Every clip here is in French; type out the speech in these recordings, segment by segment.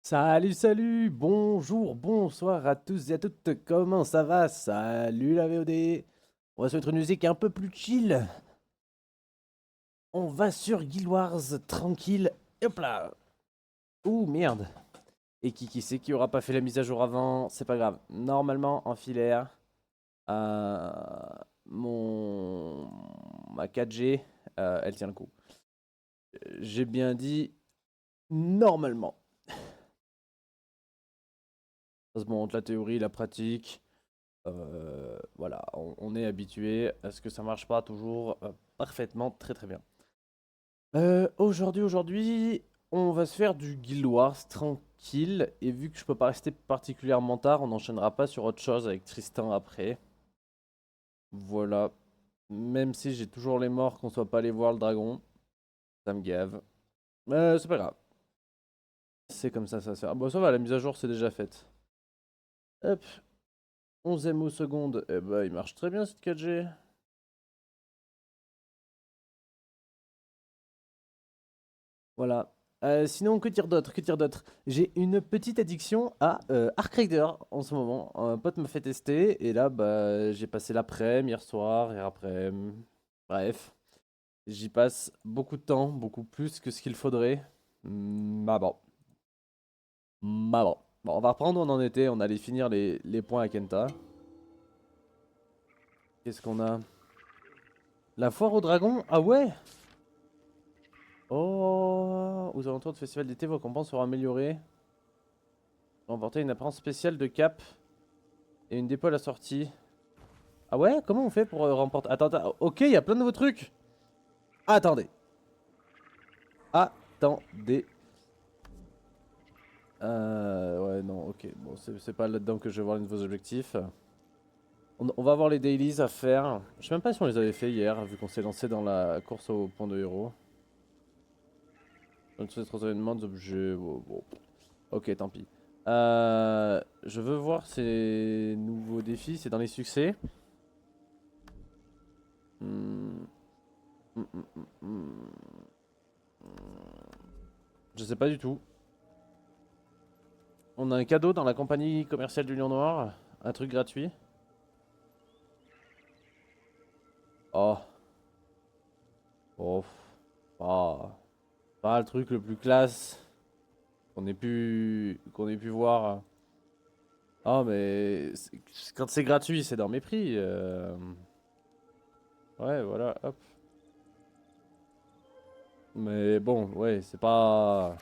Salut, salut, bonjour, bonsoir à tous et à toutes, comment ça va? Salut la VOD. On va se mettre une musique un peu plus chill. On va sur Guild Wars, tranquille, et hop là. Ouh, merde. Et qui c'est qui aura pas fait la mise à jour avant? C'est pas grave. Normalement, en filaire, euh, mon... ma 4G, elle tient le coup. J'ai bien dit normalement. Ça se montre la théorie, la pratique. Voilà, on est habitué à ce que ça marche pas toujours parfaitement, très très bien. Aujourd'hui, on va se faire du Guild Wars tranquille. Et vu que je peux pas rester particulièrement tard, on n'enchaînera pas sur autre chose avec Tristan après. Voilà. Même si j'ai toujours les morts qu'on soit pas allé voir le dragon, ça me gave. C'est pas grave. C'est comme ça se fait. Ah bon, ça va, la mise à jour c'est déjà faite. Hop, 11ème au seconde. Eh bah, il marche très bien cette 4G. Voilà. Sinon, que dire d'autre? Que dire d'autre? J'ai une petite addiction à Arc Raider en ce moment. Un pote me fait tester et là, bah, j'ai passé l'après-midi hier soir, hier après-midi. Bref, j'y passe beaucoup de temps, beaucoup plus que ce qu'il faudrait. Bah bon, bah bon. Bon, on va reprendre où on en était. On allait finir les points à Kenta. Qu'est-ce qu'on a? La foire au dragon? Ah ouais? Oh, aux alentours du festival d'été, vos récompenses seront améliorées. Remporter une apparence spéciale de cap et une dépôt à la sortie. Ah ouais? Comment on fait pour remporter... Attends, ok, il y a plein de nouveaux trucs. Attendez. Attendez. Ouais, non, ok. Bon, c'est pas là-dedans que je vais voir les nouveaux objectifs. On va voir les dailies à faire. Je sais même pas si on les avait fait hier, vu qu'on s'est lancé dans la course au point de héros. Donc, tous ces trois événements d'objets... Bon. Ok, tant pis. Je veux voir ces nouveaux défis. C'est dans les succès. Hmm, hmm. Je sais pas du tout. On a un cadeau dans la compagnie commerciale du Lion Noir. Un truc gratuit. Oh. Oh. Oh. Pas le truc le plus classe qu'on ait pu voir. Ah mais quand c'est gratuit, c'est dans mes prix. Ouais, voilà, hop. Mais bon, ouais, c'est pas...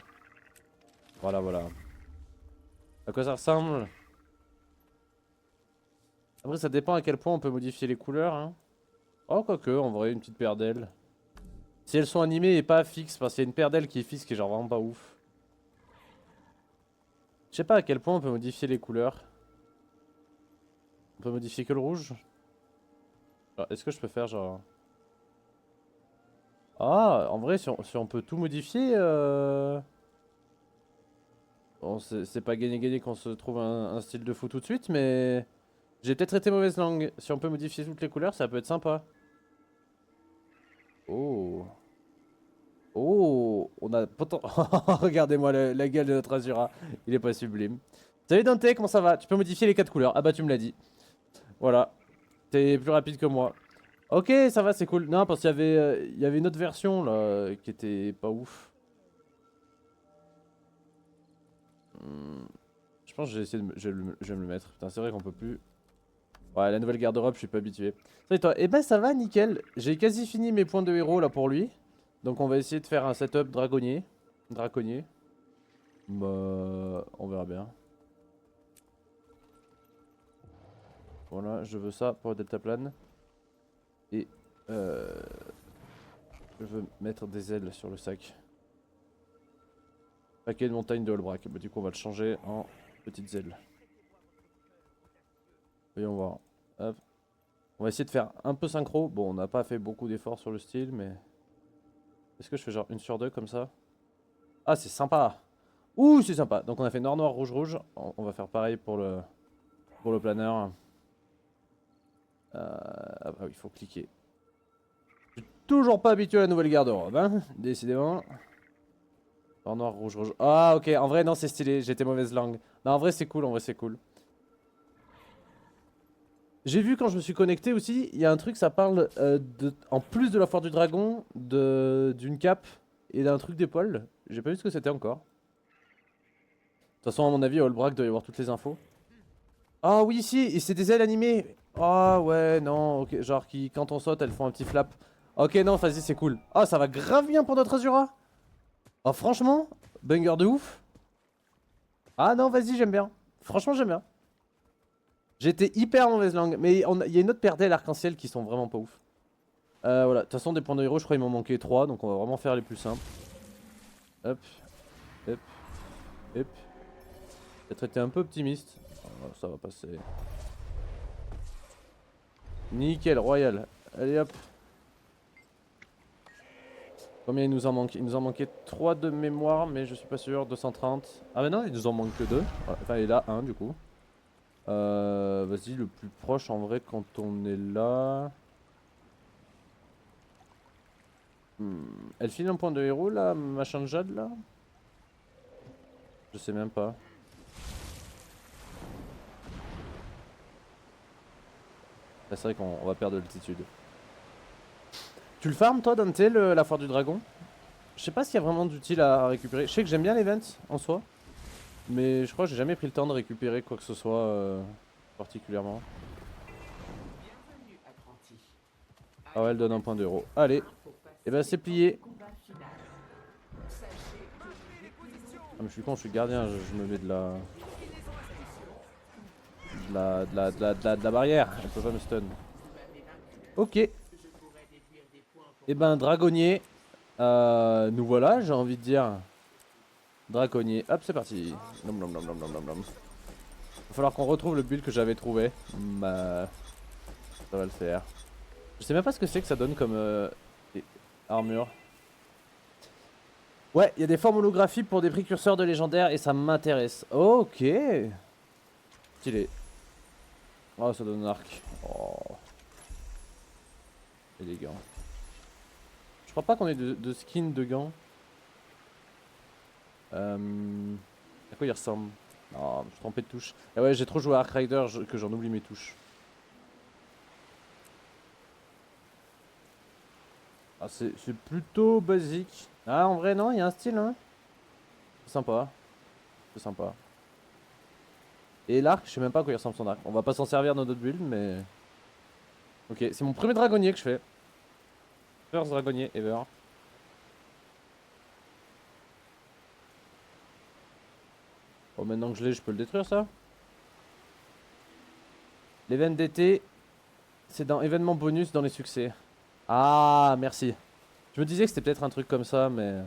Voilà. À quoi ça ressemble? Après, ça dépend à quel point on peut modifier les couleurs, hein. Oh, quoique, en vrai, une petite paire d'ailes. Si elles sont animées et pas fixes, parce qu'il y a une paire d'ailes qui est fixe qui est genre vraiment pas ouf. Je sais pas à quel point on peut modifier les couleurs. On peut modifier que le rouge. Est-ce que je peux faire genre... Ah, en vrai, si on peut tout modifier... Bon, c'est pas gagné-gagné qu'on se trouve un style de fou tout de suite, mais... J'ai peut-être été mauvaise langue. Si on peut modifier toutes les couleurs, ça peut être sympa. Oh. Oh. On a... Regardez-moi la gueule de notre Azura. Il est pas sublime. Salut Dante, comment ça va? Tu peux modifier les 4 couleurs. Ah bah tu me l'as dit. Voilà. T'es plus rapide que moi. Ok, ça va, c'est cool. Non, parce qu'il y avait une autre version là qui était pas ouf. Hmm, Je pense que j'ai essayé de je vais me le mettre. Putain, c'est vrai qu'on peut plus. Ouais, la nouvelle garde-robe, je suis pas habitué. Salut toi. Eh ben ça va, nickel. J'ai quasi fini mes points de héros là pour lui. Donc on va essayer de faire un setup dragonnier. Draconnier. Bah, on verra bien. Voilà, je veux ça pour le deltaplane. Et euh, je veux mettre des ailes sur le sac. Paquet de montagne de Holbrack. Bah, du coup, on va le changer en petites ailes. Voyons voir. Hop. On va essayer de faire un peu synchro. Bon, on n'a pas fait beaucoup d'efforts sur le style, mais... Est-ce que je fais genre une sur deux comme ça? Ah, c'est sympa! Ouh, c'est sympa! Donc on a fait noir, noir, rouge, rouge. On va faire pareil pour le planeur. Ah bah oui, il faut cliquer. Toujours pas habitué à la nouvelle garde-robe, hein, décidément. En noir, rouge, rouge. Ah ok, en vrai non c'est stylé, j'étais mauvaise langue. Non en vrai c'est cool, en vrai c'est cool. J'ai vu quand je me suis connecté aussi, il y a un truc, ça parle en plus de la foire du dragon, d'une cape et d'un truc d'épaule. J'ai pas vu ce que c'était encore. De toute façon à mon avis Allbrack doit y avoir toutes les infos. Ah oui si, et c'est des ailes animées. Ah ouais non, ok, genre qui quand on saute elles font un petit flap. Ok non vas-y c'est cool. Ah ça va grave bien pour notre Azura. Oh franchement, banger de ouf. Ah non vas-y j'aime bien. Franchement j'aime bien. J'étais hyper mauvaise langue, mais il y a une autre paire d'ailes arc-en-ciel qui sont vraiment pas ouf. Voilà, de toute façon des points de héros je crois il m'en manquait 3, donc on va vraiment faire les plus simples. Hop, hop, hop. Peut-être été un peu optimiste. Oh, ça va passer. Nickel, royal. Allez hop. Combien il nous en manque? Il nous en manquait 3 de mémoire, mais je suis pas sûr. 230. Ah mais non, il nous en manque que 2. Enfin, il est là, 1 du coup. Vas-y, le plus proche en vrai quand on est là. Elle file un point de héros là, machin de jade là? Je sais même pas. Là, c'est vrai qu'on va perdre de l'altitude. Tu le farmes toi Dante, la foire du dragon? Je sais pas s'il y a vraiment d'utile à récupérer. Je sais que j'aime bien l'event en soi. Mais je crois que j'ai jamais pris le temps de récupérer quoi que ce soit particulièrement. Ah ouais, elle donne un point d'héros. Allez, et ben c'est plié. Ah mais je suis con, je suis gardien, je me mets de la barrière. Elle peut pas me stun. Ok. Et ben dragonnier. Nous voilà, j'ai envie de dire. Draconnier. Hop, c'est parti. Nom nom nom nom nom nom nom. Va falloir qu'on retrouve le build que j'avais trouvé. Bah, ça va le faire. Je sais même pas ce que c'est que ça donne comme armure. Ouais, il y a des formes holographiques pour des précurseurs de légendaires et ça m'intéresse. Ok. Stylé. Oh, ça donne un arc. Oh. Élégant. Je crois pas qu'on ait de skin de gants. À quoi il ressemble? Oh, je suis trompé de touche. Ah ouais, j'ai trop joué à Arc Rider que j'en oublie mes touches. Ah, c'est plutôt basique. Ah, en vrai, non, il y a un style, hein. C'est sympa. C'est sympa. Et l'arc, je sais même pas à quoi il ressemble son arc. On va pas s'en servir dans d'autres builds, mais. Ok, c'est mon premier dragonnier que je fais. First dragonnier ever. Bon, maintenant que je l'ai, je peux le détruire ça. L'event d'été, c'est dans événement bonus dans les succès. Ah, merci. Je me disais que c'était peut-être un truc comme ça, mais.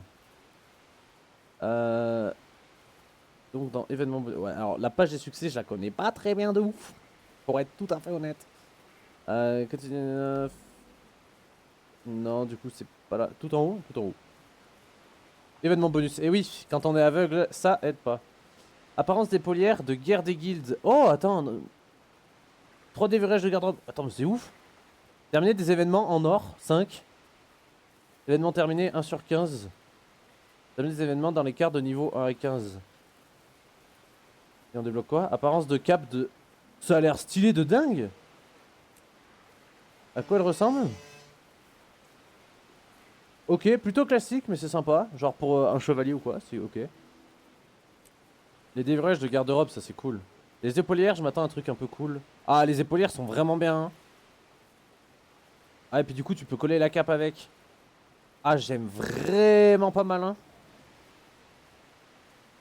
Euh. Donc dans événement bonus. Ouais, alors la page des succès, je la connais pas très bien de ouf. Pour être tout à fait honnête. Continue. Non, du coup, c'est pas là. Tout en haut? Tout en haut. Événement bonus. Et oui, quand on est aveugle, ça aide pas. Apparence des polières de guerre des guildes. Oh, attends. 3 dévirages de garde-robe. Attends, mais c'est ouf. Terminer des événements en or. 5. Événement terminé 1 sur 15. Terminer des événements dans les cartes de niveau 1 et 15. Et on débloque quoi? Apparence de cap de. Ça a l'air stylé de dingue. À quoi elle ressemble? Ok, plutôt classique, mais c'est sympa. Genre pour un chevalier ou quoi, c'est ok. Les dévirages de garde-robe, ça c'est cool. Les épaulières, je m'attends à un truc un peu cool. Ah, les épaulières sont vraiment bien. Hein. Ah, et puis du coup, tu peux coller la cape avec. Ah, j'aime vraiment pas mal. Hein.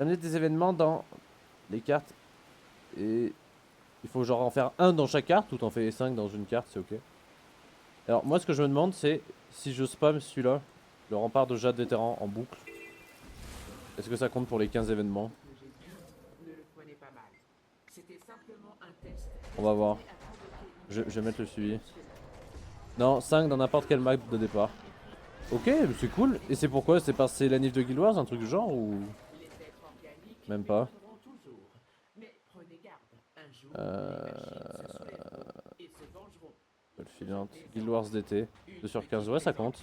Amener des événements dans les cartes. Et il faut genre en faire un dans chaque carte ou t'en fais 5 dans une carte, c'est ok. Alors, moi, ce que je me demande, c'est si je spam celui-là, le rempart de jade vétéran en boucle. Est-ce que ça compte pour les 15 événements? On va voir. Je vais mettre le suivi. Non, 5 dans n'importe quel map de départ. Ok, c'est cool. Et c'est pourquoi? C'est parce que c'est la nif de Guild Wars, un truc du genre ou. Même pas. Filante. Guild Wars d'été. 2 sur 15, ouais, ça compte.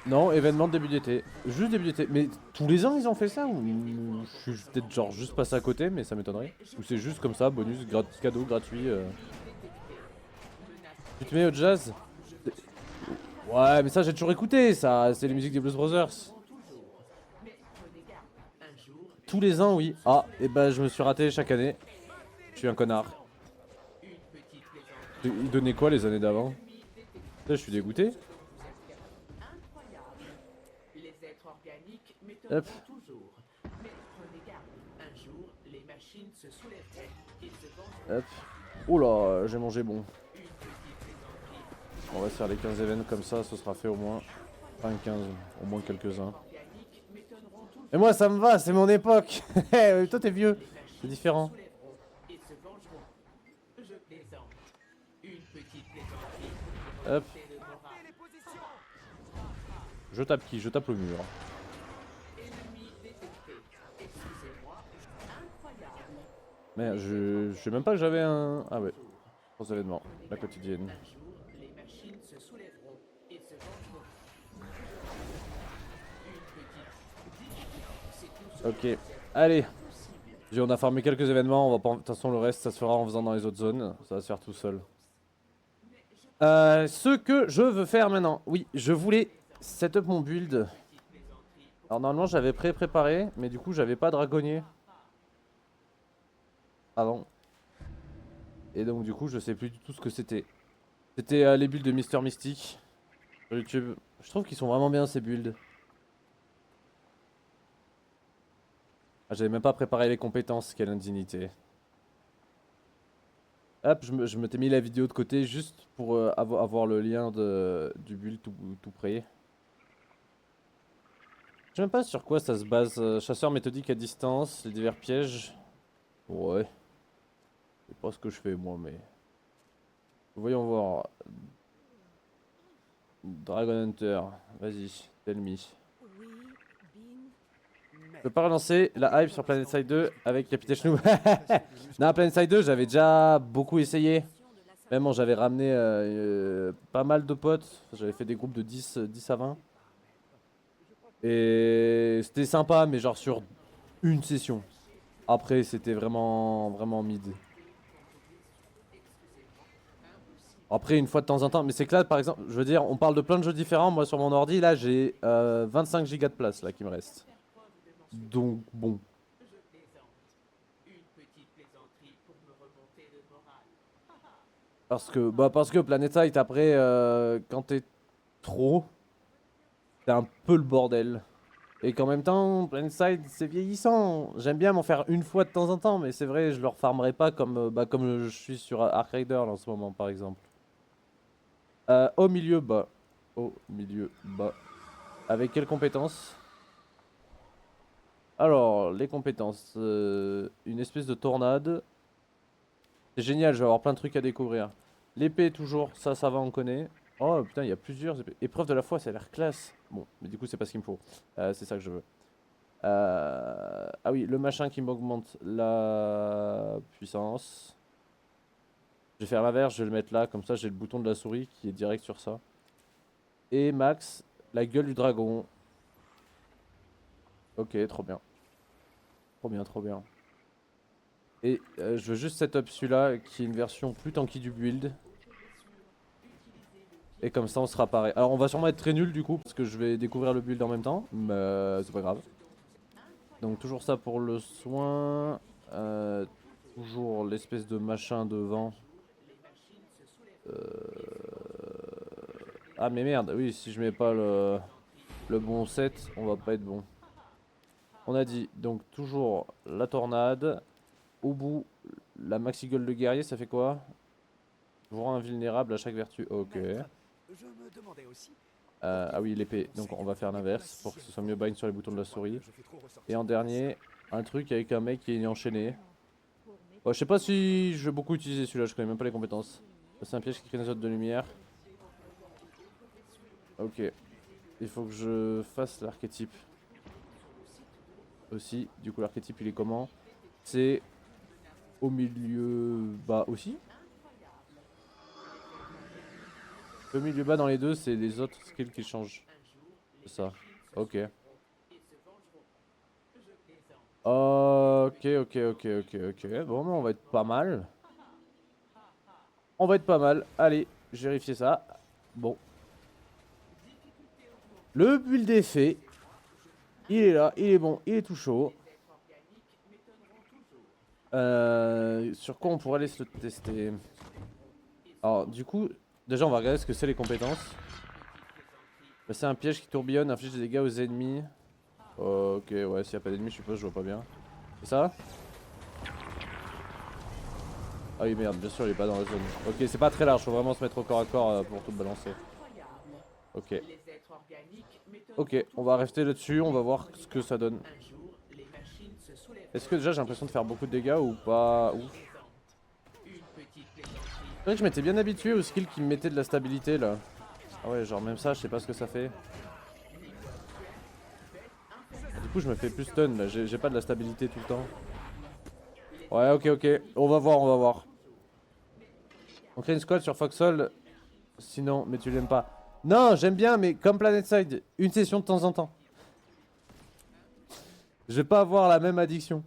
Non, événement de début d'été. Juste début d'été. Mais tous les ans ils ont fait ça ou je suis peut-être genre juste passé à côté mais ça m'étonnerait. Ou c'est juste comme ça, bonus, cadeau gratuit. Tu te mets au jazz? Ouais mais ça j'ai toujours écouté ça, c'est les musiques des Blues Brothers. Tous les ans oui. Ah et ben je me suis raté chaque année. Je suis un connard. Ils donnaient quoi les années d'avant? Là je suis dégoûté. Hop. Hop. Oula, j'ai mangé bon. On va se faire les 15 événements comme ça, ce sera fait au moins. Enfin 15, au moins quelques-uns. Et moi ça me va, c'est mon époque. Toi t'es vieux, c'est différent. Hop. Je tape qui? Je tape le mur. Merde, je sais même pas que j'avais un... Ah ouais, gros événement, la quotidienne. Ok, allez. On a farmé quelques événements, on va pas... De toute façon le reste ça se fera en faisant dans les autres zones, ça va se faire tout seul. Ce que je veux faire maintenant, oui, je voulais setup mon build. Alors normalement j'avais préparé, mais du coup j'avais pas dragonnier. Avant. Et donc du coup je sais plus du tout ce que c'était. C'était les builds de Mister Mystique sur YouTube. Je trouve qu'ils sont vraiment bien ces builds. Ah, j'avais même pas préparé les compétences, quelle indignité. Hop, je m'étais mis la vidéo de côté juste pour avoir le lien du build tout près. Je sais même pas sur quoi ça se base. Chasseur méthodique à distance, les divers pièges. Ouais. C'est pas ce que je fais moi, mais... Voyons voir. Dragon Hunter, vas-y, tell me. Je peux pas relancer la hype sur Planet Side 2 avec Capitaine Chnou. Non, Planet Side 2, j'avais déjà beaucoup essayé. Même j'avais ramené pas mal de potes. J'avais fait des groupes de 10 à 20. Et c'était sympa, mais genre sur une session. Après, c'était vraiment mid. Après, une fois de temps en temps. Mais c'est que là, par exemple, je veux dire, on parle de plein de jeux différents. Moi, sur mon ordi, là, j'ai 25 gigas de place là qui me reste. Donc, bon. Parce que Planetside, après, quand t'es trop, c'est un peu le bordel. Et qu'en même temps, Planetside, c'est vieillissant. J'aime bien m'en faire une fois de temps en temps, mais c'est vrai, je le refarmerai pas comme, comme je suis sur Ark Rider là, en ce moment, par exemple. Au milieu bas. Au milieu bas. Avec quelles compétences? Alors, les compétences. Une espèce de tornade. C'est génial, je vais avoir plein de trucs à découvrir. L'épée, toujours, ça va, on connaît. Oh putain, il y a plusieurs épées. Épreuve de la foi, ça a l'air classe. Bon, mais du coup, c'est pas ce qu'il me faut. C'est ça que je veux. Ah oui, le machin qui m'augmente la puissance. Je vais faire l'inverse, je vais le mettre là, comme ça j'ai le bouton de la souris qui est direct sur ça. Et max, la gueule du dragon. Ok, trop bien. Trop bien, trop bien. Et je veux juste setup celui-là qui est une version plus tanky du build. Et comme ça on sera pareil. Alors on va sûrement être très nul du coup parce que je vais découvrir le build en même temps. Mais c'est pas grave. Donc toujours ça pour le soin. Toujours l'espèce de machin devant. Ah mais merde, oui si je mets pas le bon set, on va pas être bon. On a dit donc toujours la tornade. Au bout, la maxi gueule de guerrier, ça fait quoi? Toujours invulnérable à chaque vertu. Ok. Ah oui, l'épée. Donc on va faire l'inverse pour que ce soit mieux bind sur les boutons de la souris. Et en dernier, un truc avec un mec qui est enchaîné. Je sais pas si je vais beaucoup utiliser celui-là, je connais même pas les compétences. C'est un piège qui crée une zone de lumière. Ok. Il faut que je fasse l'archétype. Aussi. Du coup, l'archétype il est comment? C'est au milieu bas aussi. Au milieu bas dans les deux, c'est les autres skills qui changent. C'est ça. Ok. Ok. Bon, mais on va être pas mal. On va être pas mal. Allez, j'ai vérifié ça. Bon. Le build est fait. Il est là, il est bon, il est tout chaud. Sur quoi on pourrait aller se le tester? Alors, du coup, déjà, on va regarder ce que c'est les compétences. Bah, c'est un piège qui tourbillonne, inflige des dégâts aux ennemis. Ok, ouais, s'il n'y a pas d'ennemis, je suppose, je vois pas bien. C'est ça? Ah oui, merde, bien sûr, il est pas dans la zone. Ok, c'est pas très large, faut vraiment se mettre au corps à corps pour tout balancer. Ok. Ok, on va rester là-dessus, on va voir ce que ça donne. Est-ce que déjà j'ai l'impression de faire beaucoup de dégâts ou pas? Ouf. C'est vrai que je m'étais bien habitué au skill qui me mettait de la stabilité là. Ah ouais, genre même ça, je sais pas ce que ça fait. Du coup, je me fais plus stun là, j'ai pas de la stabilité tout le temps. Ouais, ok. On va voir, on va voir. On crée une squad sur Foxhole. Sinon, mais tu l'aimes pas. Non, j'aime bien, mais comme PlanetSide, une session de temps en temps. Je vais pas avoir la même addiction.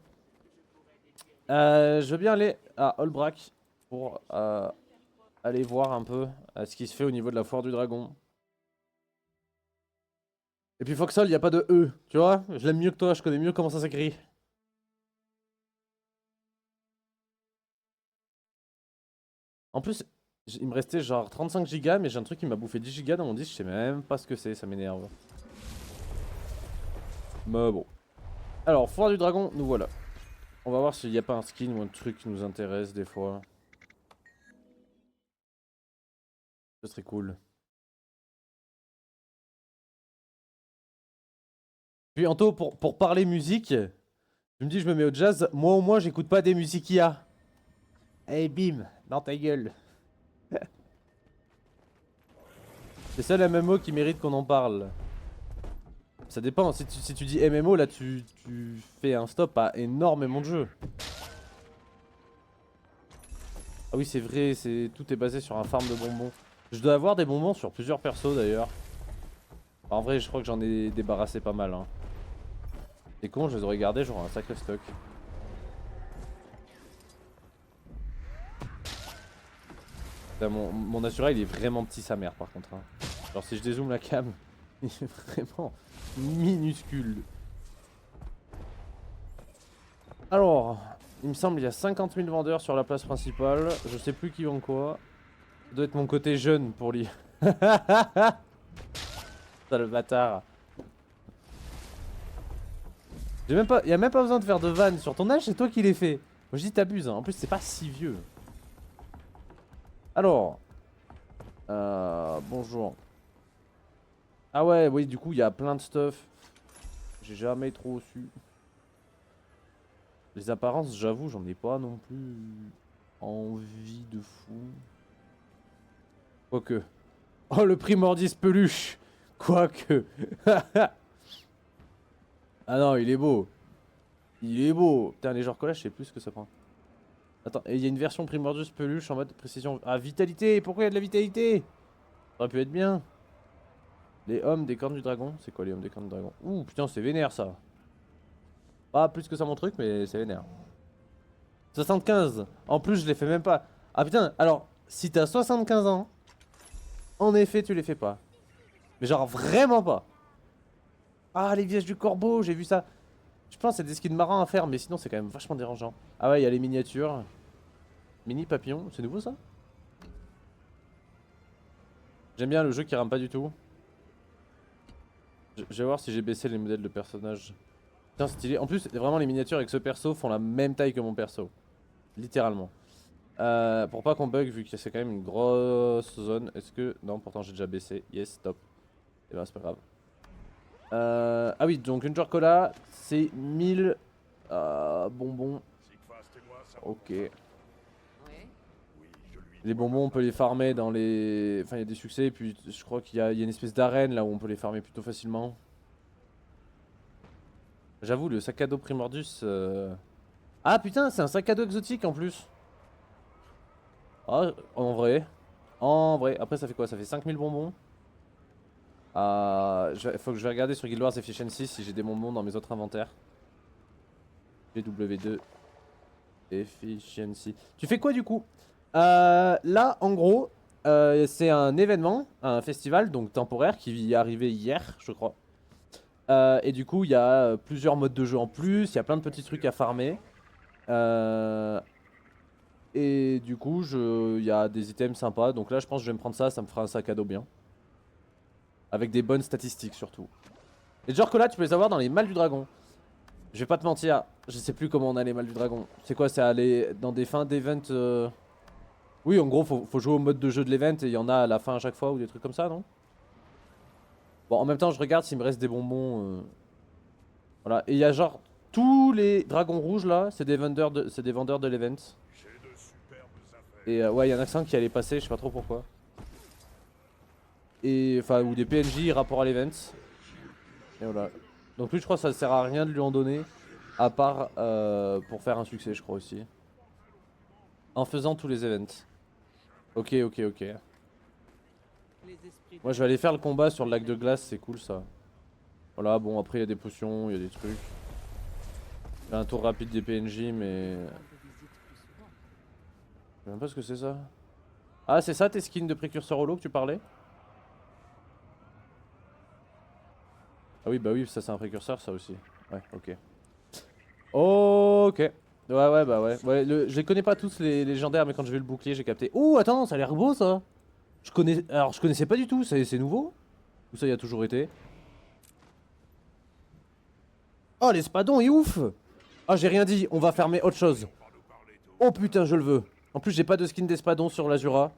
Je veux bien aller à Holbrack pour aller voir un peu ce qui se fait au niveau de la foire du dragon. Et puis Foxhole, il a pas de E, tu vois? Je l'aime mieux que toi, je connais mieux comment ça s'écrit. En plus, il me restait genre 35 gigas, mais j'ai un truc qui m'a bouffé 10 gigas dans mon disque, je sais même pas ce que c'est, ça m'énerve. Mais bon. Alors, foire du dragon, nous voilà. On va voir s'il n'y a pas un skin ou un truc qui nous intéresse des fois. Ce serait cool. Puis Anto, pour parler musique, tu me dis je me mets au jazz, moi au moins j'écoute pas des musiques IA. Eh bim, dans ta gueule. C'est ça la MMO qui mérite qu'on en parle. Ça dépend, si tu dis MMO là tu fais un stop à énormément de jeux. Ah oui c'est vrai, tout est basé sur un farm de bonbons. Je dois avoir des bonbons sur plusieurs persos d'ailleurs. En vrai je crois que j'en ai débarrassé pas mal. Hein. C'est con, je les aurais gardés, j'aurais un sacré stock. Putain, mon Asura il est vraiment petit sa mère par contre. Hein. Genre si je dézoome la cam, il est vraiment minuscule. Alors, il me semble il y a 50 000 vendeurs sur la place principale. Je sais plus qui vend quoi. Ça doit être mon côté jeune pour lui. Ça le bâtard. Y a même pas besoin de faire de vannes sur ton âge, c'est toi qui les fais. Moi je dis t'abuses, hein. En plus c'est pas si vieux. Alors, bonjour. Ah ouais, oui, du coup il y a plein de stuff. J'ai jamais trop su. Les apparences, j'avoue, j'en ai pas non plus envie de fou. Quoique. Oh, le Primordis peluche. Quoique. Ah non, il est beau. Il est beau. Putain, les genres collage, je sais plus ce que ça prend. Attends, et il y a une version Primordius peluche en mode précision. Ah, vitalité. Pourquoi il y a de la vitalité? Ça aurait pu être bien. Les hommes des cornes du dragon. C'est quoi les hommes des cornes du dragon? Ouh, putain, c'est vénère ça. Pas plus que ça mon truc, mais c'est vénère. 75. En plus, je les fais même pas. Ah putain, alors, si t'as 75 ans, en effet, tu les fais pas. Mais genre vraiment pas. Ah, les villages du corbeau, j'ai vu ça. Je pense que c'est des skins marins à faire, mais sinon c'est quand même vachement dérangeant. Ah ouais, il y a les miniatures. Mini papillon, c'est nouveau ça? J'aime bien le jeu qui rame pas du tout. Je vais voir si j'ai baissé les modèles de personnages. Putain, stylé. En plus, vraiment, les miniatures avec ce perso font la même taille que mon perso. Littéralement. Pour pas qu'on bug, vu que c'est quand même une grosse zone. Est-ce que... Non, pourtant j'ai déjà baissé. Yes, top. Et ben, c'est pas grave. Ah oui, donc une Jorkola, c'est 1000 bonbons. Ok. Les bonbons, on peut les farmer dans les... Enfin, il y a des succès, et puis je crois qu'il y a une espèce d'arène là où on peut les farmer plutôt facilement. J'avoue, le sac à dos Primordus... Ah putain, c'est un sac à dos exotique en plus. Ah, en vrai. En vrai. Après, ça fait quoi? Ça fait 5000 bonbons. Faut que je vais regarder sur Guild Wars Efficiency si j'ai des bonbons dans mes autres inventaires. GW2 Efficiency. Tu fais quoi du coup? Là, en gros, c'est un événement, un festival, donc temporaire, qui est arrivé hier, je crois. Et du coup, il y a plusieurs modes de jeu en plus, il y a plein de petits trucs à farmer. Et du coup, il y a des items sympas. Donc là, je pense que je vais me prendre ça, ça me fera un sac à dos bien. Avec des bonnes statistiques surtout. Et genre que là, tu peux les avoir dans les mâles du dragon. Je vais pas te mentir, je sais plus comment on a les mâles du dragon. C'est quoi, c'est aller dans des fins d'event Oui, en gros, faut jouer au mode de jeu de l'event et il y en a à la fin à chaque fois ou des trucs comme ça, non? Bon, en même temps, je regarde s'il me reste des bonbons. Voilà, et il y a genre tous les dragons rouges là, c'est des vendeurs de l'event. Et ouais, il y en a 5 qui allaient passer, je sais pas trop pourquoi. Et enfin, ou des PNJ rapport à l'event. Et voilà. Donc lui, je crois que ça sert à rien de lui en donner. À part pour faire un succès, je crois aussi. En faisant tous les events. Ok, ok, ok. Moi, je vais aller faire le combat sur le lac de glace, c'est cool ça. Voilà, bon, après, il y a des potions, il y a des trucs. Il y a un tour rapide des PNJ, mais. Je sais même pas ce que c'est ça. Ah, c'est ça tes skins de précurseur holo que tu parlais? Ah oui, bah oui, ça c'est un précurseur, ça aussi. Ouais, ok. Ok. Ouais, ouais, bah ouais. Je les connais pas tous les légendaires, mais quand j'ai vu le bouclier, j'ai capté. Oh, attends, ça a l'air beau ça. Alors, je connaissais pas du tout, c'est nouveau? Ou ça y a toujours été? Oh, l'espadon est ouf! Ah, j'ai rien dit, on va fermer autre chose. Oh putain, je le veux. En plus, j'ai pas de skin d'espadon sur l'Azura.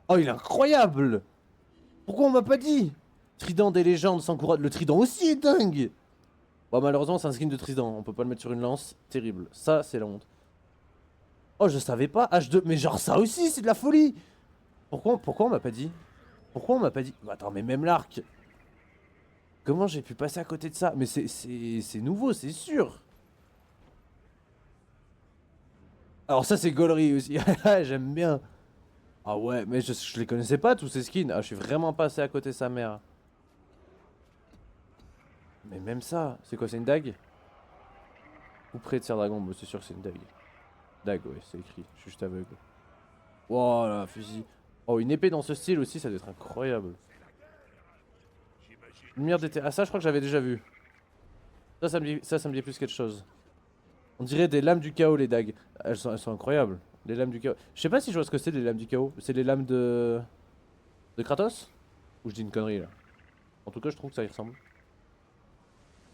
Oh, il est incroyable! Pourquoi on m'a pas dit? Trident des légendes sans couronne. Le trident aussi est dingue! Bon, malheureusement, c'est un skin de trident. On peut pas le mettre sur une lance. Terrible. Ça, c'est la honte. Oh, je savais pas. H2. Mais genre, ça aussi, c'est de la folie! Pourquoi on m'a pas dit? Pourquoi on m'a pas dit? Bah, attends, mais même l'arc. Comment j'ai pu passer à côté de ça? Mais c'est nouveau, c'est sûr. Alors ça c'est gaulerie aussi. J'aime bien. Ah ouais, mais je les connaissais pas tous ces skins. Ah, je suis vraiment passé à côté de sa mère. Mais même ça, c'est quoi, c'est une dague? Ou près de Serre Dragon, bah, c'est sûr que c'est une dague. Dague, ouais, c'est écrit. Je suis juste aveugle. Oh là, fusil. Oh, une épée dans ce style aussi, ça doit être incroyable. Lumière d'été. Ah, ça, je crois que j'avais déjà vu. Ça me dit plus quelque chose. On dirait des lames du chaos, les dagues. Elles sont incroyables. Les lames du chaos. Je sais pas si je vois ce que c'est, les lames du chaos. C'est les lames de Kratos? Ou je dis une connerie là? En tout cas, je trouve que ça y ressemble.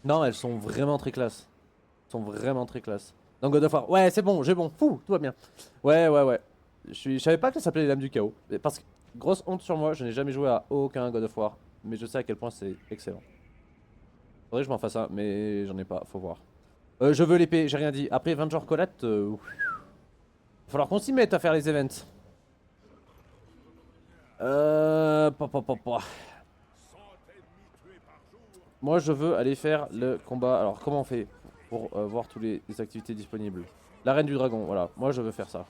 Non, elles sont vraiment très classe. Elles sont vraiment très classe. Dans God of War. Ouais, c'est bon, j'ai bon. Fou, tout va bien. Ouais, ouais, ouais. Je savais pas que ça s'appelait les lames du chaos. Parce que, grosse honte sur moi, je n'ai jamais joué à aucun God of War. Mais je sais à quel point c'est excellent. Faudrait que je m'en fasse un, mais j'en ai pas, faut voir. Je veux l'épée, j'ai rien dit. Après Avenger Colette, va falloir qu'on s'y mette à faire les events. Pa. Moi je veux aller faire le combat. Alors comment on fait pour voir toutes les activités disponibles? L'arène du dragon, voilà. Moi je veux faire ça.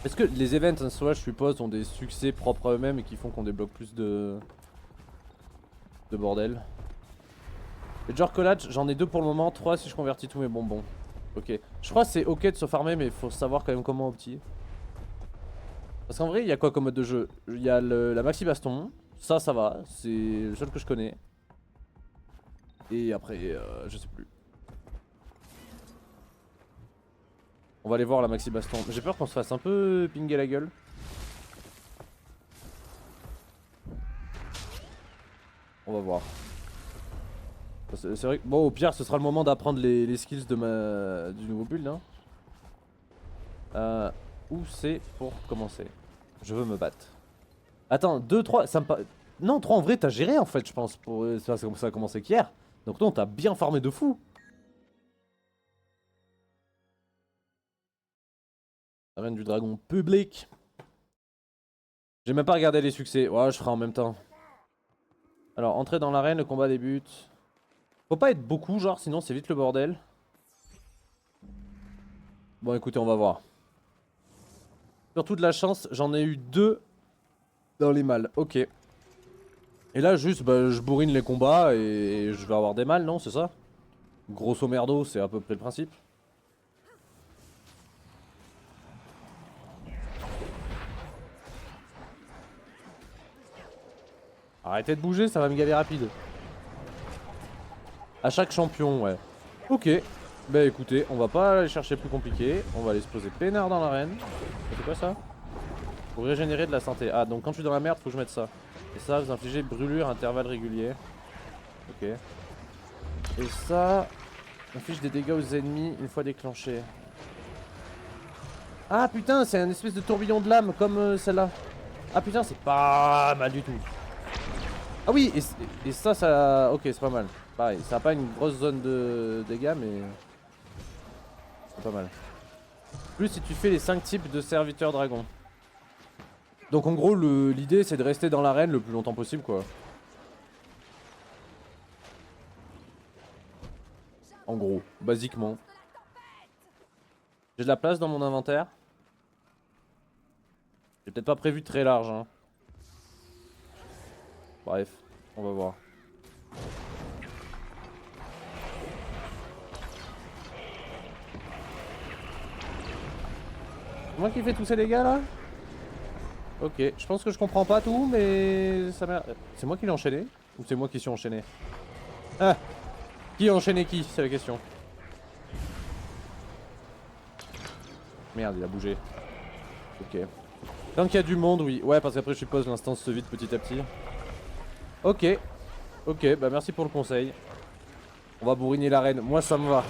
Est-ce que les events en soi, je suppose, ont des succès propres à eux-mêmes et qui font qu'on débloque plus de bordel? Le genre collage, j'en ai 2 pour le moment, 3 si je convertis tous mes bonbons. Ok. Je crois que c'est ok de se farmer, mais il faut savoir quand même comment opti. Parce qu'en vrai, il y a quoi comme mode de jeu? Il y a la maxi baston. Ça va. C'est le seul que je connais. Et après, je sais plus. On va aller voir la maxi baston. J'ai peur qu'on se fasse un peu pinguer la gueule. On va voir. C'est vrai que, bon, au pire, ce sera le moment d'apprendre les skills du nouveau build. Hein. Où c'est pour commencer? Je veux me battre. Attends, 2, 3, ça me pas. Non, 3 en vrai, t'as géré en fait, je pense. Ça a commencé qu'hier. Donc, non, t'as bien farmé de fou. Arène du dragon public. J'ai même pas regardé les succès. Ouais, je ferai en même temps. Alors, entrer dans l'arène, le combat débute. Faut pas être beaucoup, genre, sinon c'est vite le bordel. Bon, écoutez, on va voir. Surtout de la chance, j'en ai eu 2 dans les mâles. Ok. Et là juste bah, je bourrine les combats et je vais avoir des mâles, non, c'est ça? Grosso merdo, c'est à peu près le principe. Arrêtez de bouger, ça va me gaver rapide. À chaque champion, ouais. Ok. Bah écoutez, on va pas aller chercher plus compliqué. On va aller se poser peinard dans l'arène. C'est quoi ça? Pour régénérer de la santé. Ah, donc quand je suis dans la merde, faut que je mette ça. Et ça, vous infligez brûlure à intervalles réguliers. Ok. Et ça, inflige des dégâts aux ennemis une fois déclenché. Ah putain, c'est un espèce de tourbillon de lame comme celle-là. Ah putain, c'est pas mal du tout. Ah oui, et ça... Ok, c'est pas mal. Pareil, ça a pas une grosse zone de dégâts, mais... C'est pas mal. Plus si tu fais les 5 types de serviteurs dragons. Donc en gros, l'idée c'est de rester dans l'arène le plus longtemps possible, quoi. En gros, basiquement. J'ai de la place dans mon inventaire. J'ai peut-être pas prévu très large, hein. Bref, on va voir. C'est moi qui fais tous ces dégâts là? Ok, je pense que je comprends pas tout, mais ça m'a... C'est moi qui l'ai enchaîné? Ou c'est moi qui suis enchaîné? Ah! Qui a enchaîné qui? C'est la question. Merde, il a bougé. Ok. Tant qu'il y a du monde, oui. Ouais, parce qu'après je suppose l'instance se vide petit à petit. Ok. Ok, bah merci pour le conseil. On va bourriner l'arène. Moi ça me va.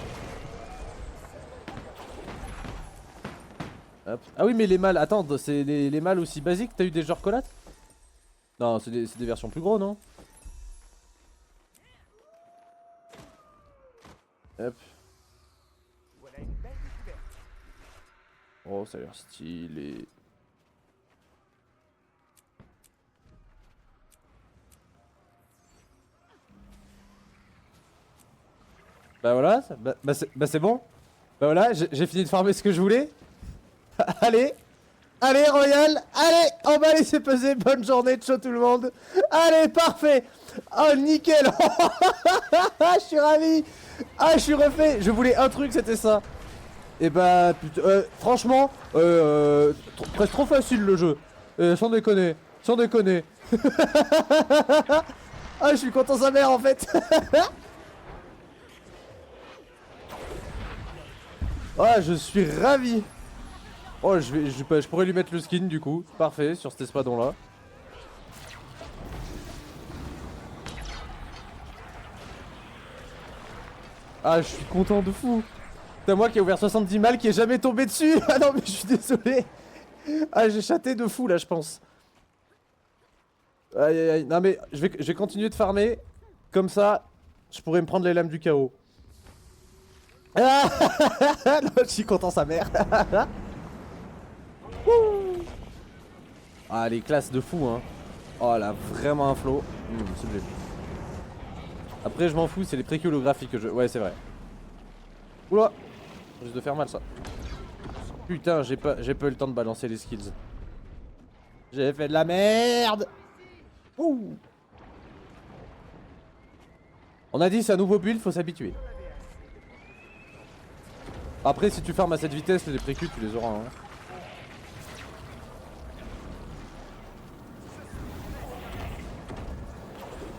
Hop. Ah oui, mais les mâles, attends, c'est les mâles aussi basiques? T'as eu des genres collates? Non, c'est des versions plus gros, non? Hop. Oh, ça a l'air stylé. Bah voilà, bah c'est bon. Bah voilà, j'ai fini de farmer ce que je voulais. Allez, allez Royal, allez, on va laisser peser, bonne journée, ciao tout le monde. Allez, parfait. Oh nickel. Je suis ravi. Ah je suis refait, je voulais un truc, c'était ça. Et bah putain, franchement, presque trop facile le jeu. Sans déconner, sans déconner. Ah je suis content sa mère en fait. Ah je suis ravi. Oh je pourrais lui mettre le skin du coup. Parfait sur cet espadon là. Ah je suis content de fou. C'est moi qui ai ouvert 70 balles qui est jamais tombé dessus. Ah non mais je suis désolé. Ah j'ai chaté de fou là je pense. Aïe aïe aïe. Non mais je vais continuer de farmer. Comme ça je pourrais me prendre les lames du chaos. Ah non, je suis content sa mère. Ah les classes de fou hein. Oh elle a vraiment un flow. Sublime. Après je m'en fous, c'est les préquels holographiques que je... Ouais c'est vrai. Oula. Ça risque de faire mal ça. Putain j'ai pas eu le temps de balancer les skills. J'ai fait de la merde. Ouh. On a dit c'est un nouveau build, faut s'habituer. Après si tu farmes à cette vitesse, les précus tu les auras hein.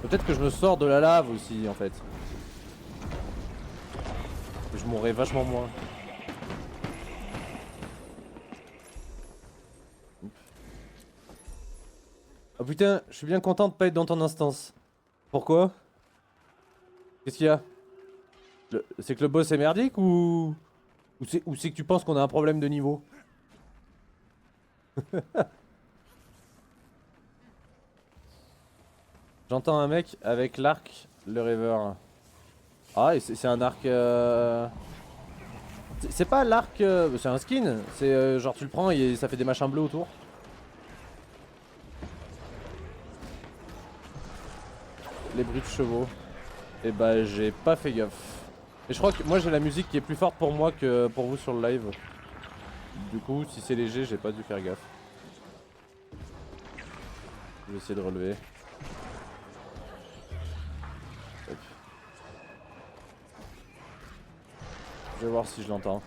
Peut-être que je me sors de la lave aussi en fait. Je mourrais vachement moins. Oh putain, je suis bien content de pas être dans ton instance. Pourquoi? Qu'est-ce qu'il y a? C'est que le boss est merdique ou... Ou c'est que tu penses qu'on a un problème de niveau? J'entends un mec avec l'arc, le rêveur. Ah, et c'est un arc... C'est pas l'arc... c'est un skin. C'est genre tu le prends et ça fait des machins bleus autour. Les bruits de chevaux. Et bah j'ai pas fait gaffe. Et je crois que moi j'ai la musique qui est plus forte pour moi que pour vous sur le live. Du coup si c'est léger j'ai pas dû faire gaffe. Je vais essayer de relever. Je vais voir si je l'entends.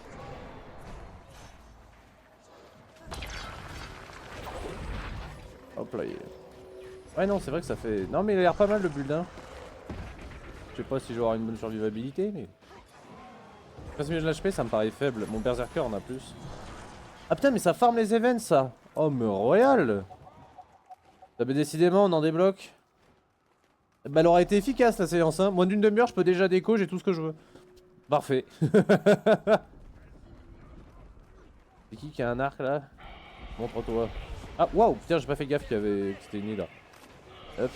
Hop là, il est... Ouais non, c'est vrai que ça fait... Non mais il a l'air pas mal le build hein. Je sais pas si je vais avoir une bonne survivabilité mais... 15 000 HP ça me paraît faible, mon berserker en a plus. Ah putain mais ça farm les events ça. Oh mais royal. Ah bah décidément on en débloque. Bah elle aura été efficace la séance hein. Moins d'une demi-heure je peux déjà déco, j'ai tout ce que je veux. Parfait. C'est qui a un arc là? Montre-toi. Ah waouh, putain j'ai pas fait gaffe que c'était une là. Hop.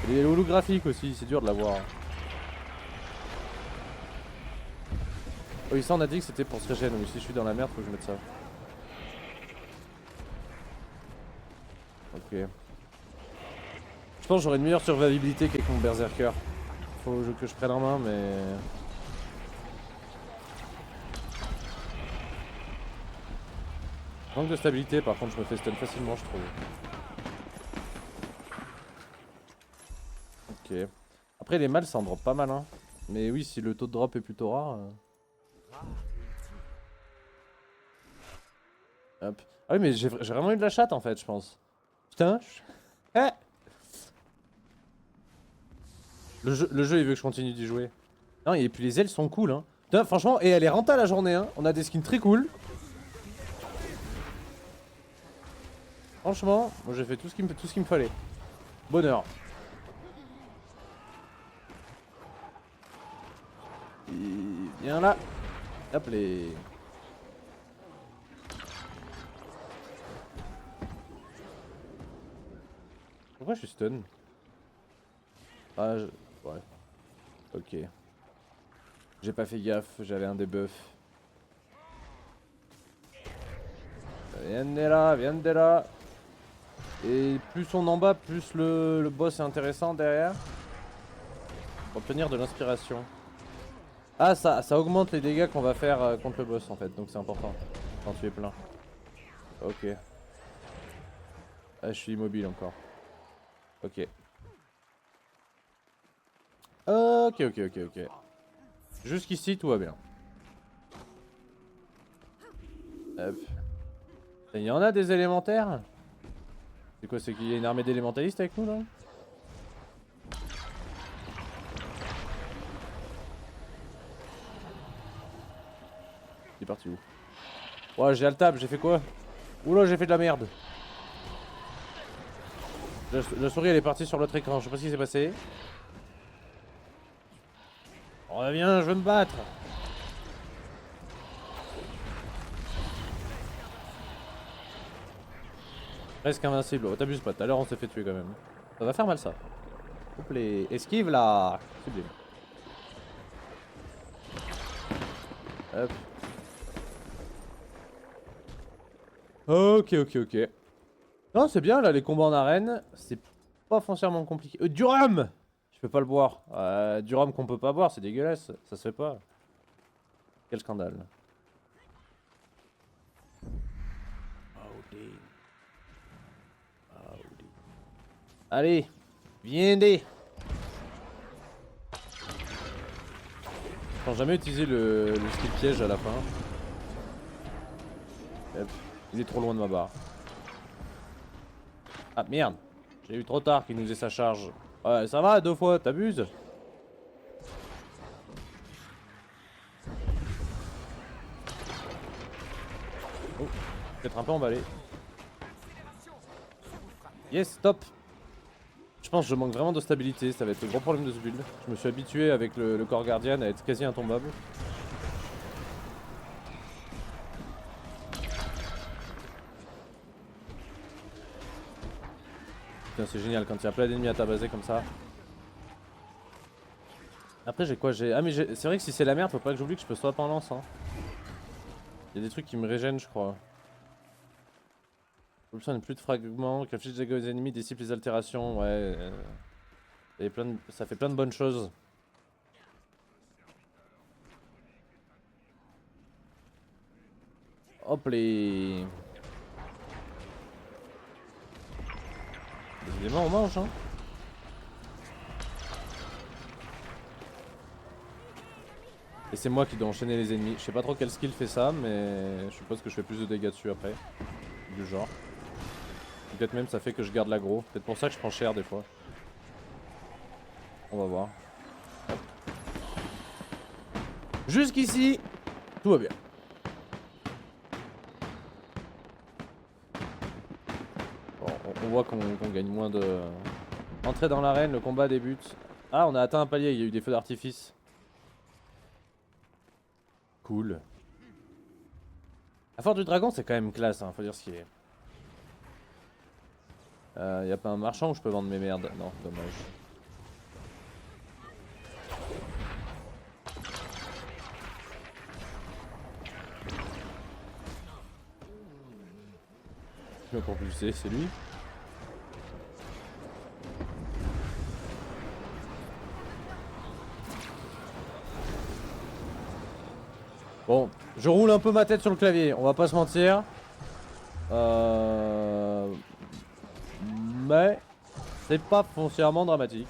Il est holographique aussi, c'est dur de l'avoir. Oui ça on a dit que c'était pour se régénérer, donc si je suis dans la merde faut que je mette ça. Ok. Je pense que j'aurai une meilleure survivabilité qu'avec mon berserker. Faut que je prenne en main mais... Manque de stabilité par contre je me fais stun facilement je trouve. Ok. Après les mâles ça en drop pas mal hein. Mais oui si le taux de drop est plutôt rare... Hop. Ah oui mais j'ai vraiment eu de la chatte en fait je pense. Putain. Eh le jeu il veut que je continue d'y jouer. Non et puis les ailes sont cool hein. Putain franchement et elle est renta la journée hein. On a des skins très cool. Franchement, moi j'ai fait tout ce qu'il me fallait. Bonheur. Et viens là. Hop les. Pourquoi je suis stun? Ah ouais. Ok. J'ai pas fait gaffe, j'avais un debuff. Viens de là, viens de là. Et plus on en bas, plus le boss est intéressant derrière. Pour obtenir de l'inspiration. Ah ça augmente les dégâts qu'on va faire contre le boss en fait, donc c'est important. Quand tu es plein. Ok. Ah je suis immobile encore. Ok. Ok. Jusqu'ici tout va bien. Hop. Il y en a des élémentaires? C'est quoi, c'est qu'il y a une armée d'élémentalistes avec nous là? Il est parti où? Ouais j'ai altab, j'ai fait quoi? Oula j'ai fait de la merde. La souris elle est partie sur l'autre écran, je sais pas ce qui s'est passé. Reviens, je veux me battre. Presque invincible, oh, t'abuses pas, tout à l'heure on s'est fait tuer quand même. Ça va faire mal ça. Hop les... Esquive là. Sublime. Hop. Ok. Non c'est bien là les combats en arène. C'est pas foncièrement compliqué. Du rhum. Je peux pas le boire. Du rhum qu'on peut pas boire, c'est dégueulasse. Ça se fait pas. Quel scandale. Allez, viendez. Je pense jamais utiliser le skill piège à la fin. Hop. Il est trop loin de ma barre. Ah merde. J'ai eu trop tard qu'il nous ait sa charge. Ouais ça va 2 fois, t'abuses. Oh, peut-être un peu emballé. Yes, stop. Je pense que je manque vraiment de stabilité, ça va être le gros problème de ce build. Je me suis habitué avec le corps gardien à être quasi intombable. Putain c'est génial quand il y a plein d'ennemis à tabasser comme ça. Après j'ai quoi? Ah mais c'est vrai que si c'est la merde faut pas que j'oublie que je peux swap en lance hein. Il y a des trucs qui me régènent je crois. Option de plus de fragments, qui affiche les ennemis, dissipe les altérations, ouais. Ça fait plein de bonnes choses. Hop les... Décidément on mange hein. Et c'est moi qui dois enchaîner les ennemis. Je sais pas trop quel skill fait ça, mais je suppose que je fais plus de dégâts dessus après. Du genre. Peut-être même ça fait que je garde l'aggro. Peut-être pour ça que je prends cher des fois. On va voir. Jusqu'ici, tout va bien. Bon, on voit qu'on gagne moins de... Entrer dans l'arène, le combat débute. Ah, on a atteint un palier, il y a eu des feux d'artifice. Cool. La Force du Dragon, c'est quand même classe, hein, faut dire ce qu'il est. Y a pas un marchand où je peux vendre mes merdes? Non, dommage. Je vais propulser, c'est lui. Bon, je roule un peu ma tête sur le clavier, on va pas se mentir. Mais c'est pas foncièrement dramatique.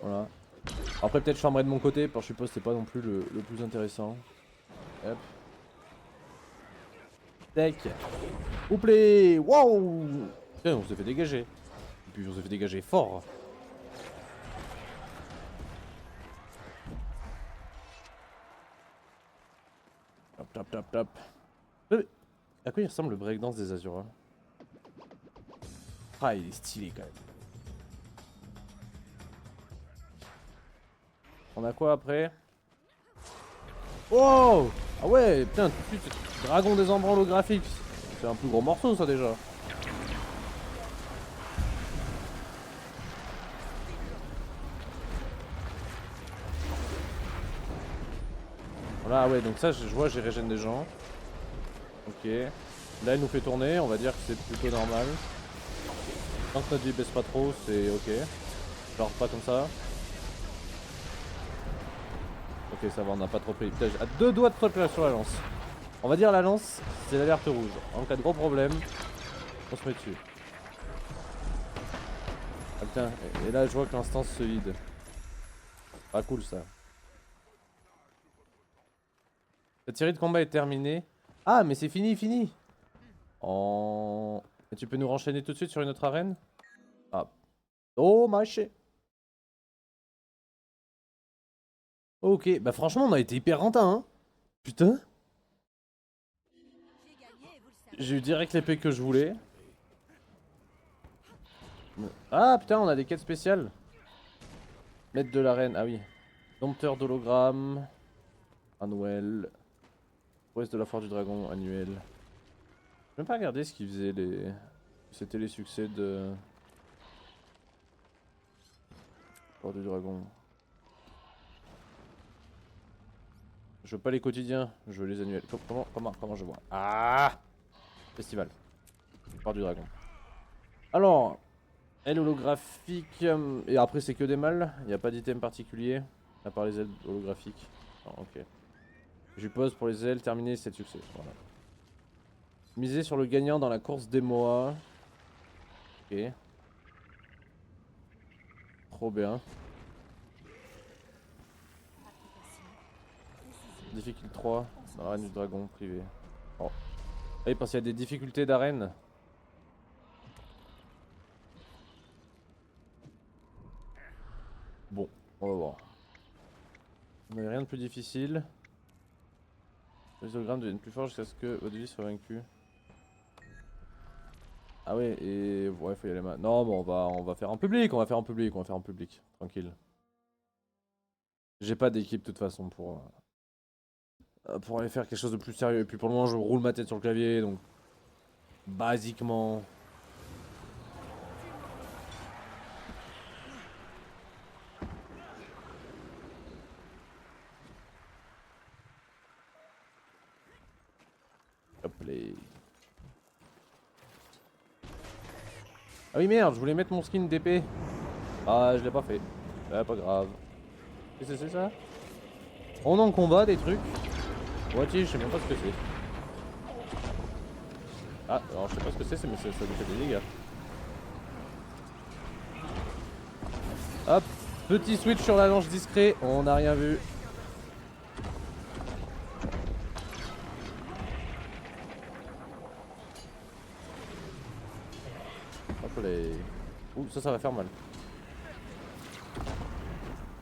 Voilà. Après peut-être je farmerai de mon côté, parce que je suppose que c'est pas non plus le plus intéressant. Hop. Tech. Ouplé. Wow. Putain, on s'est fait dégager. Et puis on s'est fait dégager fort. Top, top, top, top. À quoi il ressemble le breakdance des Azura? Ah, il est stylé quand même. On a quoi après? Oh! Ah ouais, putain, tout de suite, dragon des embruns holographiques. C'est un plus gros morceau ça déjà. Voilà, ouais, donc ça, je vois, j'ai régène des gens. Ok. Là, elle nous fait tourner, on va dire que c'est plutôt normal. Tant que notre vie baisse pas trop, c'est ok. Genre pas comme ça. Ok, ça va, on n'a pas trop pris. Putain, j'ai à 2 doigts de truc là sur la lance. On va dire la lance, c'est l'alerte rouge. En cas de gros problème, on se met dessus. Ah putain, et là je vois que l'instance se vide. Pas cool ça. Cette série de combat est terminée. Ah mais c'est fini, fini. Et tu peux nous renchaîner tout de suite sur une autre arène? Ah. Oh marché. Ok, bah franchement on a été hyper renta hein. Putain. J'ai eu direct l'épée que je voulais. Ah putain, on a des quêtes spéciales. Maître de l'arène, ah oui. Dompteur d'hologramme. Annuel. Prouesse de la Force du Dragon, annuel. Je vais même pas regarder ce qu'ils faisaient les... C'était les succès de... Force du Dragon. Je veux pas les quotidiens, je veux les annuels. Comment je vois? Ah! Festival. Force du Dragon. Alors... Aile holographique, et après c'est que des mâles, il n'y a pas d'item particulier, à part les ailes holographiques. Oh, ok. Je suppose pour les ailes, terminer 7 succès, voilà. Miser sur le gagnant dans la course des Moa. Ok. Trop bien. Difficulté 3, dans l'arène du dragon privé. Oh. Ah oui, parce qu'il y a des difficultés d'arène. Bon, on va voir. On n'avait rien de plus difficile. Les hologrammes deviennent plus forts jusqu'à ce que votre vie soit vaincue. Ah ouais, et ouais, faut y aller maintenant. Non, bon, on va faire en public, tranquille. J'ai pas d'équipe de toute façon pour aller faire quelque chose de plus sérieux. Et puis pour le moment, je roule ma tête sur le clavier, donc basiquement. Hop les. Ah oui merde, je voulais mettre mon skin d'épée. Ah, je l'ai pas fait. Ah, pas grave. Qu'est-ce que c'est ça? On est en combat des trucs. Ouais, je sais même pas ce que c'est. Ah, alors je sais pas ce que c'est, mais ça nous fait des dégâts. Hop, petit switch sur la lance discret, on n'a rien vu. ça va faire mal.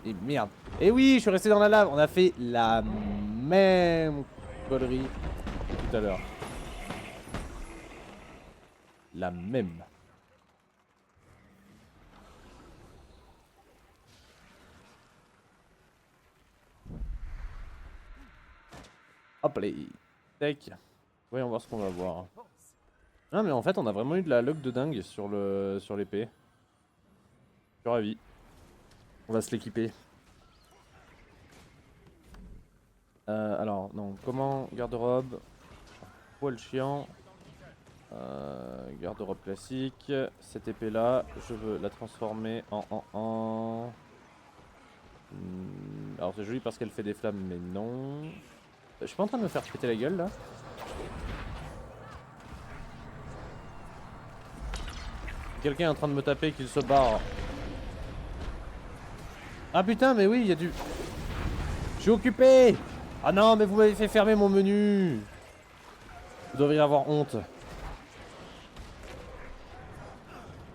Et merde. Et oui, je suis resté dans la lave. On a fait la même connerie que tout à l'heure. La même. Hop là. Tac. Voyons voir ce qu'on va voir. Ah mais en fait on a vraiment eu de la luck de dingue sur l'épée. Je suis ravi. On va se l'équiper. Alors non, comment garde-robe, poil chiant, garde-robe classique. Cette épée là, je veux la transformer en... Alors c'est joli parce qu'elle fait des flammes mais non. Je suis pas en train de me faire péter la gueule là. Quelqu'un est en train de me taper, qu'il se barre. Ah putain, mais oui, il y a du... Je suis occupé. Ah non, mais vous m'avez fait fermer mon menu. Vous devriez avoir honte.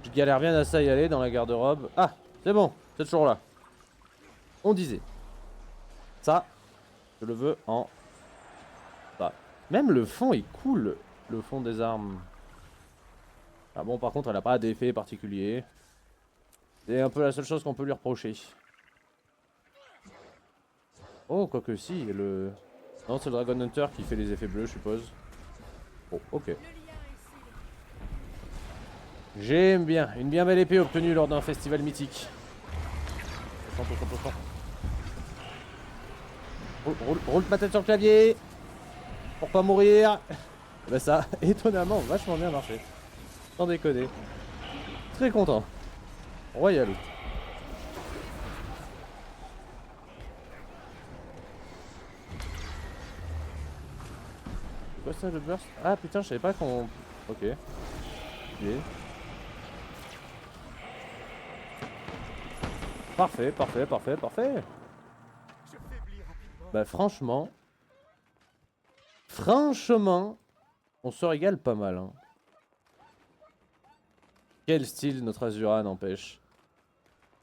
Je galère bien à ça y aller dans la garde-robe. Ah, c'est bon, c'est toujours là. On disait. Ça, je le veux en... Ça. Même le fond est cool, le fond des armes. Ah bon, par contre, elle n'a pas d'effet particulier. C'est un peu la seule chose qu'on peut lui reprocher. Oh, quoique si, le... Non, c'est le Dragon Hunter qui fait les effets bleus, je suppose. Oh, ok. J'aime bien. Une bien belle épée obtenue lors d'un festival mythique. Roule ma tête sur le clavier. Pour pas mourir. Bah ça, étonnamment, vachement bien marché. Sans déconner. Très content. Royal. C'est quoi ça le burst? Ah putain, je savais pas qu'on... Ok. Okay. Parfait, parfait, parfait, parfait. Bah franchement... Franchement... On se régale pas mal. Hein. Quel style notre Azura n'empêche.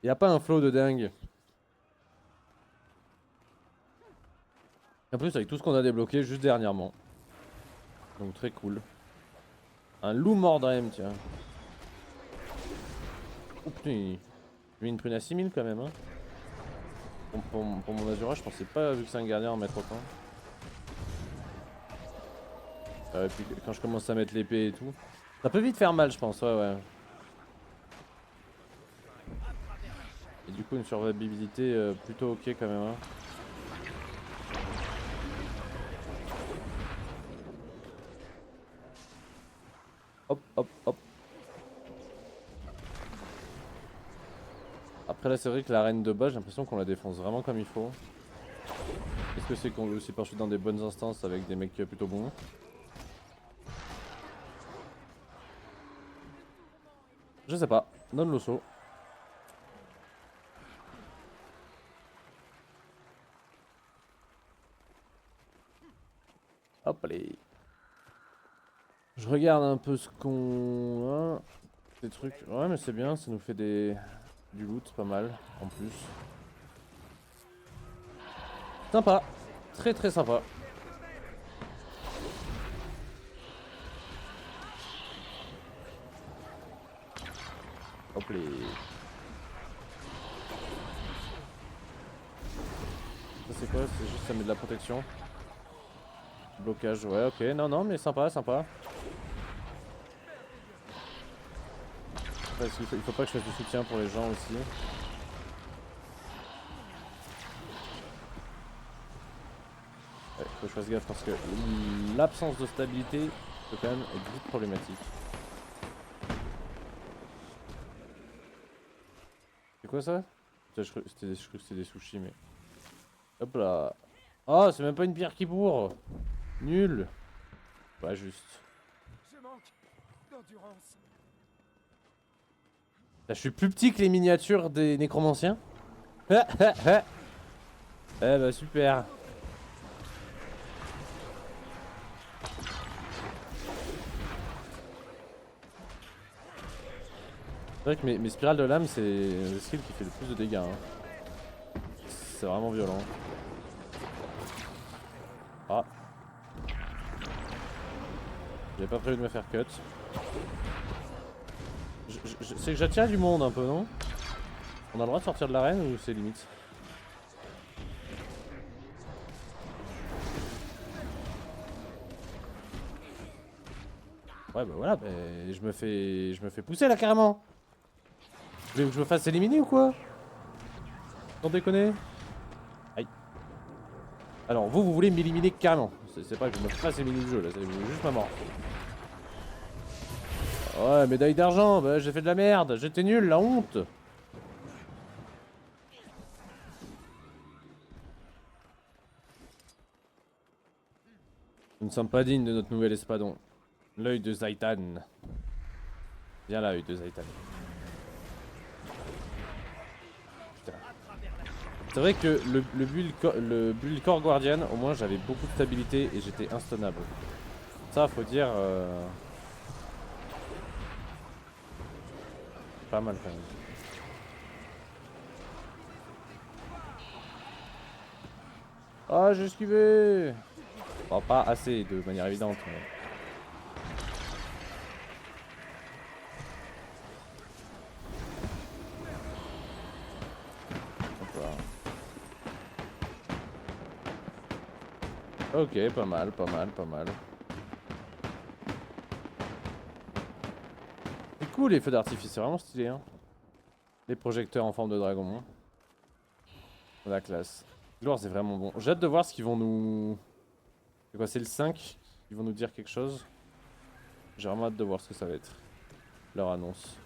Y a pas un flow de dingue. En plus avec tout ce qu'on a débloqué juste dernièrement. Donc très cool. Un loup Mordrem, tiens. Oh putain, j'ai mis une prune à 6000 quand même. Hein. Pour mon Azura, je pensais pas, vu que c'est un gardien, en mettre autant. Et puis quand je commence à mettre l'épée et tout. Ça peut vite faire mal, je pense, ouais. Et du coup, une survivabilité plutôt ok quand même. Hein. Hop, hop, hop. Après là, c'est vrai que la reine de bas, j'ai l'impression qu'on la défonce vraiment comme il faut. Est-ce que c'est qu'on veut aussi partir dans des bonnes instances avec des mecs plutôt bons? Je sais pas. Donne le saut. Hop, allez. Je regarde un peu ce qu'on a. Des trucs. Ouais, mais c'est bien, ça nous fait du loot pas mal en plus. Sympa. Très très sympa. Hop les. Ça c'est quoi? C'est juste ça met de la protection. Blocage, ouais, ok. Non, non, mais sympa, sympa. Parce qu'il faut pas que je fasse du soutien pour les gens aussi. Ouais, faut que je fasse gaffe parce que l'absence de stabilité peut quand même être vite problématique. C'est quoi ça? Je crois que c'était des sushis, mais... Hop là. Oh, c'est même pas une pierre qui bourre. Nul. Pas juste. Je manque d'endurance. Là, je suis plus petit que les miniatures des nécromanciens. Eh bah super. C'est vrai que mes spirales de lame, c'est le skill qui fait le plus de dégâts. Hein. C'est vraiment violent. Ah. J'avais pas prévu de me faire cut. C'est que j'attire du monde un peu, non? On a le droit de sortir de l'arène ou c'est limite? Ouais bah voilà, bah, je me fais pousser là carrément. Vous voulez que je me fasse éliminer ou quoi? Sans déconner. Aïe. Alors vous voulez m'éliminer carrément. C'est pas que je me fasse éliminer du jeu là, c'est juste ma mort. Ouais, médaille d'argent, bah j'ai fait de la merde, j'étais nul, la honte. Nous ne sommes pas dignes de notre nouvel espadon. L'œil de Zaitan. Viens là, œil de Zaitan. Putain. C'est vrai que le build Core Guardian, au moins j'avais beaucoup de stabilité et j'étais instunnable. Ça, faut dire. Pas mal quand même. Ah, j'ai esquivé! Bon, pas assez de manière évidente. Mais... Ok, pas mal, pas mal, pas mal. C'est cool les feux d'artifice, c'est vraiment stylé. Hein. Les projecteurs en forme de dragon. Hein. La classe. Gloire, c'est vraiment bon. J'ai hâte de voir ce qu'ils vont nous... C'est quoi, c'est le 5? Ils vont nous dire quelque chose. J'ai vraiment hâte de voir ce que ça va être. Leur annonce.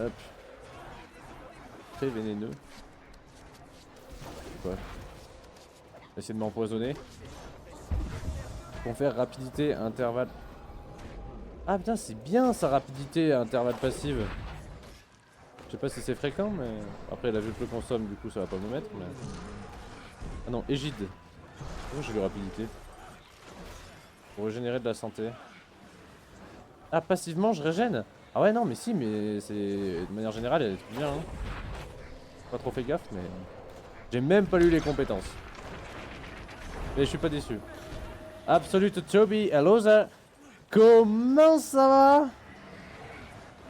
Hop. Très vénéneux. Quoi? Essayer de m'empoisonner. Confère rapidité à intervalle. Ah putain, c'est bien sa rapidité à intervalle passive. Je sais pas si c'est fréquent, mais après la vue que je consomme, du coup ça va pas me mettre. Mais... Ah non, égide. Pourquoi j'ai eu rapidité? Pour régénérer de la santé. Ah, passivement je régène. Ah ouais, non, mais si, mais c'est de manière générale elle est trop bien. Hein. Pas trop fait gaffe, mais j'ai même pas lu les compétences. Mais je suis pas déçu. Absolute Toby, hello there. Comment ça va?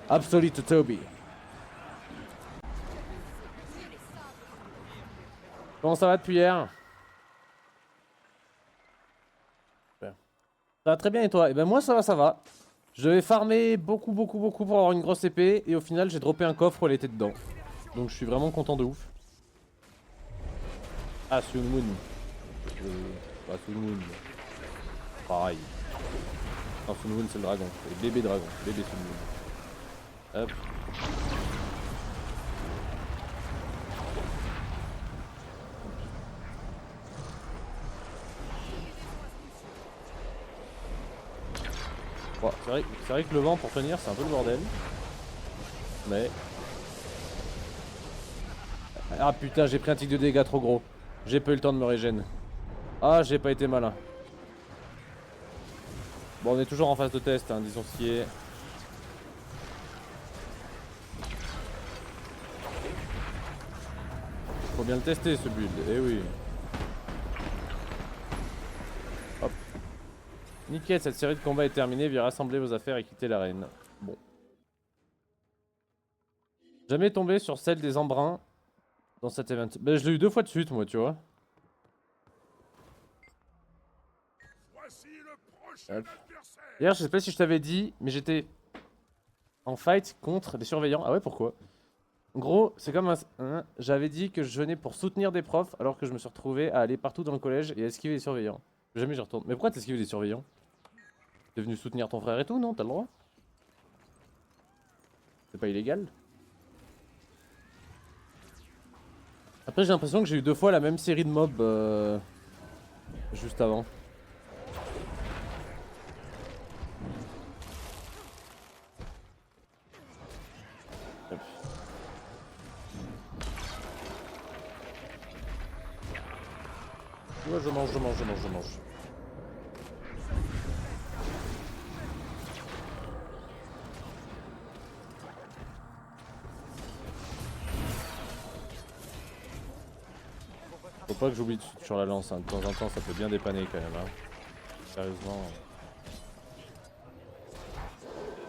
Absolute Toby. Comment ça va depuis hier? Super. Ça va très bien et toi? Et ben moi ça va. Je vais farmer beaucoup pour avoir une grosse épée et au final j'ai droppé un coffre où elle était dedans. Donc je suis vraiment content de ouf. Ah, Sun Moon. Pas Sun Moon. Pareil. Non, Sun Moon c'est le dragon. C'est le bébé dragon. Bébé Sun Moon. Hop. Bon, c'est vrai que le vent pour tenir c'est un peu le bordel. Mais... Ah putain, j'ai pris un tic de dégâts trop gros. J'ai pas eu le temps de me régénérer. Ah, j'ai pas été malin. Bon, on est toujours en phase de test, hein, disons ce qui est. Faut bien le tester ce build, eh oui. Hop. Nickel, cette série de combats est terminée, veuillez rassembler vos affaires et quitter l'arène. Bon. Jamais tombé sur celle des embruns dans cet event. Bah, je l'ai eu 2 fois de suite, moi, tu vois. Hop. D'ailleurs, je sais pas si je t'avais dit, mais j'étais en fight contre des surveillants. Ah ouais, pourquoi? En gros, c'est comme un... J'avais dit que je venais pour soutenir des profs, alors que je me suis retrouvé à aller partout dans le collège et à esquiver les surveillants. Jamais j'y retourne. Mais pourquoi t'esquives les surveillants? T'es venu soutenir ton frère et tout, non? T'as le droit? C'est pas illégal? Après, j'ai l'impression que j'ai eu 2 fois la même série de mobs juste avant. Hop. Ouais, je mange. Faut pas que j'oublie sur la lance, hein. De temps en temps ça peut bien dépanner quand même. Hein. Sérieusement.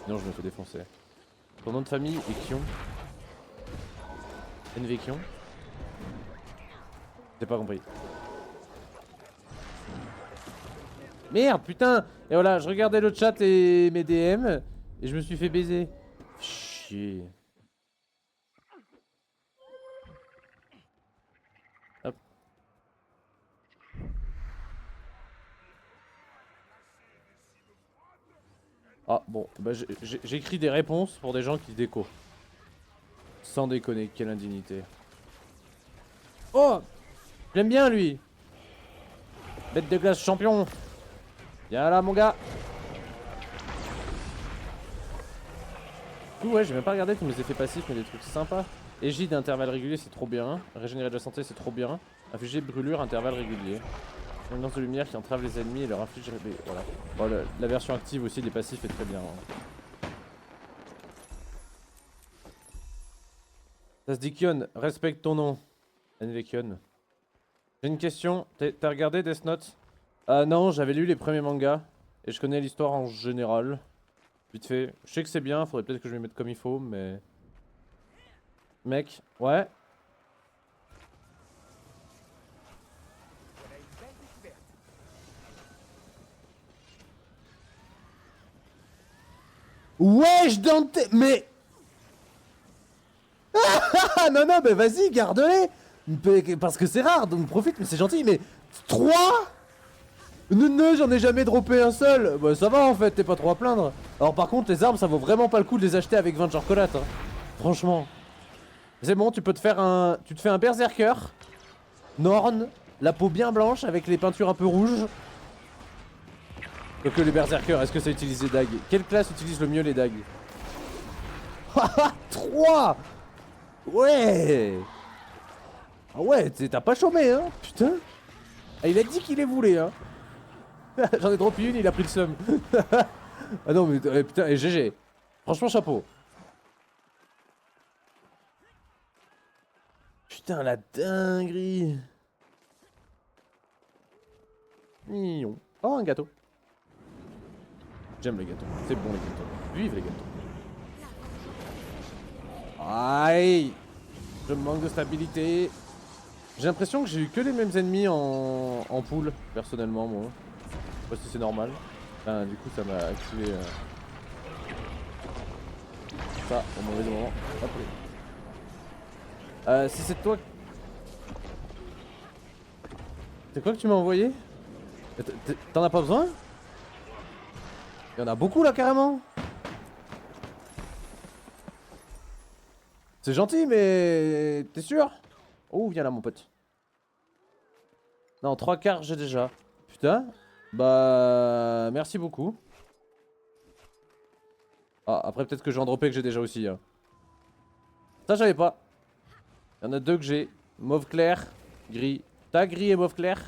Sinon je me fais défoncer. Ton nom de famille est Kion. NV Kion. J'ai pas compris. Merde putain. Et voilà, je regardais le chat et mes DM et je me suis fait baiser. Chier. Hop. Ah bon, bah j'écris des réponses pour des gens qui déco. Sans déconner, quelle indignité. Oh, j'aime bien lui. Bête de glace champion. Viens là mon gars. Ouais, j'ai même pas regardé tous mes effets passifs, mais des trucs sympas. Égide d'intervalle régulier, c'est trop bien. Régénérer de la santé, c'est trop bien. Infliger brûlure, intervalle régulier. Une lance de lumière qui entrave les ennemis et leur inflige. Voilà. Bon, la version active aussi des passifs est très bien. Hein. Ça se dit Kion, respecte ton nom. NV Kion. J'ai une question. T'as regardé Death Note? Ah non, j'avais lu les premiers mangas. Et je connais l'histoire en général. Vite fait. Je sais que c'est bien, faudrait peut-être que je m'y mette comme il faut, mais... Mec, ouais. Wesh Dante, mais... non, non, mais vas-y, garde-les. Parce que c'est rare, donc profite, mais c'est gentil, mais... 3 Non, j'en ai jamais droppé un seul. Bah ça va en fait, t'es pas trop à plaindre. Alors par contre, les armes, ça vaut vraiment pas le coup de les acheter avec 20 de chocolat, hein. Franchement. C'est bon, tu peux te faire un... Tu te fais un berserker. Norn, la peau bien blanche avec les peintures un peu rouges. Donc les berserkers, est-ce que ça utilise les dagues? Quelle classe utilise le mieux les dagues? Haha 3 Ouais. Ah ouais, t'as pas chômé hein. Putain. Ah, il a dit qu'il les voulait hein. J'en ai droppé une, il a pris le seum. Ah non mais putain, et GG. Franchement chapeau. Putain la dinguerie. Mignon. Oh un gâteau. J'aime les gâteaux, c'est bon les gâteaux. Vive les gâteaux. Aïe. Je manque de stabilité. J'ai l'impression que j'ai eu que les mêmes ennemis en pool, personnellement moi. Je sais pas si c'est normal. Enfin, du coup ça m'a activé ça au mauvais moment. Hop là. Si c'est toi... C'est quoi que tu m'as envoyé? T'en as pas besoin? Il y en a beaucoup là carrément. C'est gentil mais... T'es sûr? Oh viens là mon pote. Non 3 quarts j'ai déjà. Putain. Bah... Merci beaucoup. Ah après peut-être que je vais en dropper que j'ai déjà aussi hein. Ça j'avais pas. Il y en a 2 que j'ai. Mauve clair, gris. T'as gris et mauve clair?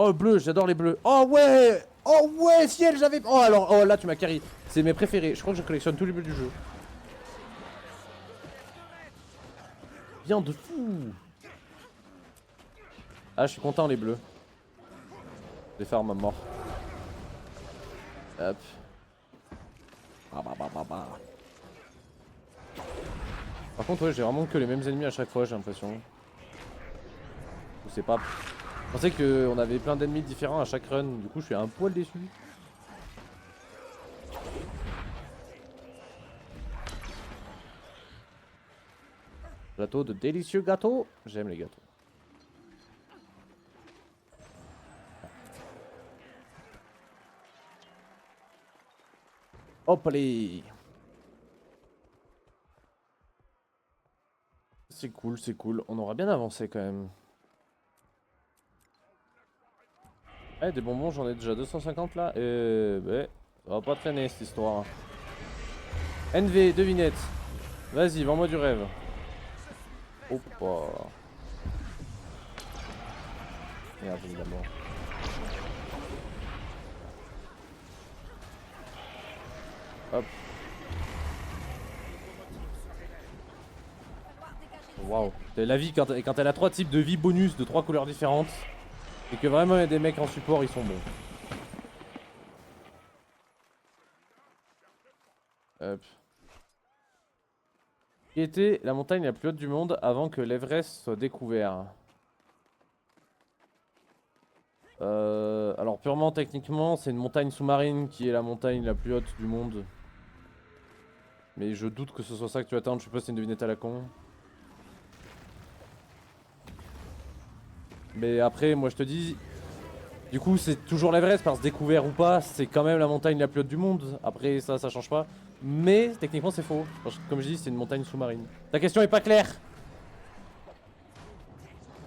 Oh bleu, j'adore les bleus. Oh ouais. Oh ouais ciel j'avais... Oh alors, oh là tu m'as carry. C'est mes préférés, je crois que je collectionne tous les bleus du jeu. Bien de fou. Ah je suis content les bleus. Les farms à mort. Hop. Par contre ouais j'ai vraiment que les mêmes ennemis à chaque fois j'ai l'impression. Ou c'est pas... Je pensais qu'on avait plein d'ennemis différents à chaque run, du coup je suis un poil déçu. Plateau de délicieux gâteaux. J'aime les gâteaux. Hop allez. C'est cool, c'est cool. On aura bien avancé quand même. Eh, des bonbons, j'en ai déjà 250 là. Bah, ça va pas traîner cette histoire. NV, devinette. Vas-y, vends-moi du rêve. Hop. Merde, évidemment. Hop. waouh. La vie, quand elle a 3 types de vie bonus de 3 couleurs différentes, et que vraiment il y a des mecs en support, ils sont bons. Hop. Qui était la montagne la plus haute du monde avant que l'Everest soit découvert? Alors purement techniquement, c'est une montagne sous-marine qui est la montagne la plus haute du monde. Mais je doute que ce soit ça que tu attends, je sais pas si c'est une devinette à la con. Mais après, moi je te dis, du coup c'est toujours l'Everest parce que découvert ou pas, c'est quand même la montagne la plus haute du monde. Après ça change pas. Mais techniquement c'est faux. Parce que, comme je dis, c'est une montagne sous-marine. Ta question est pas claire.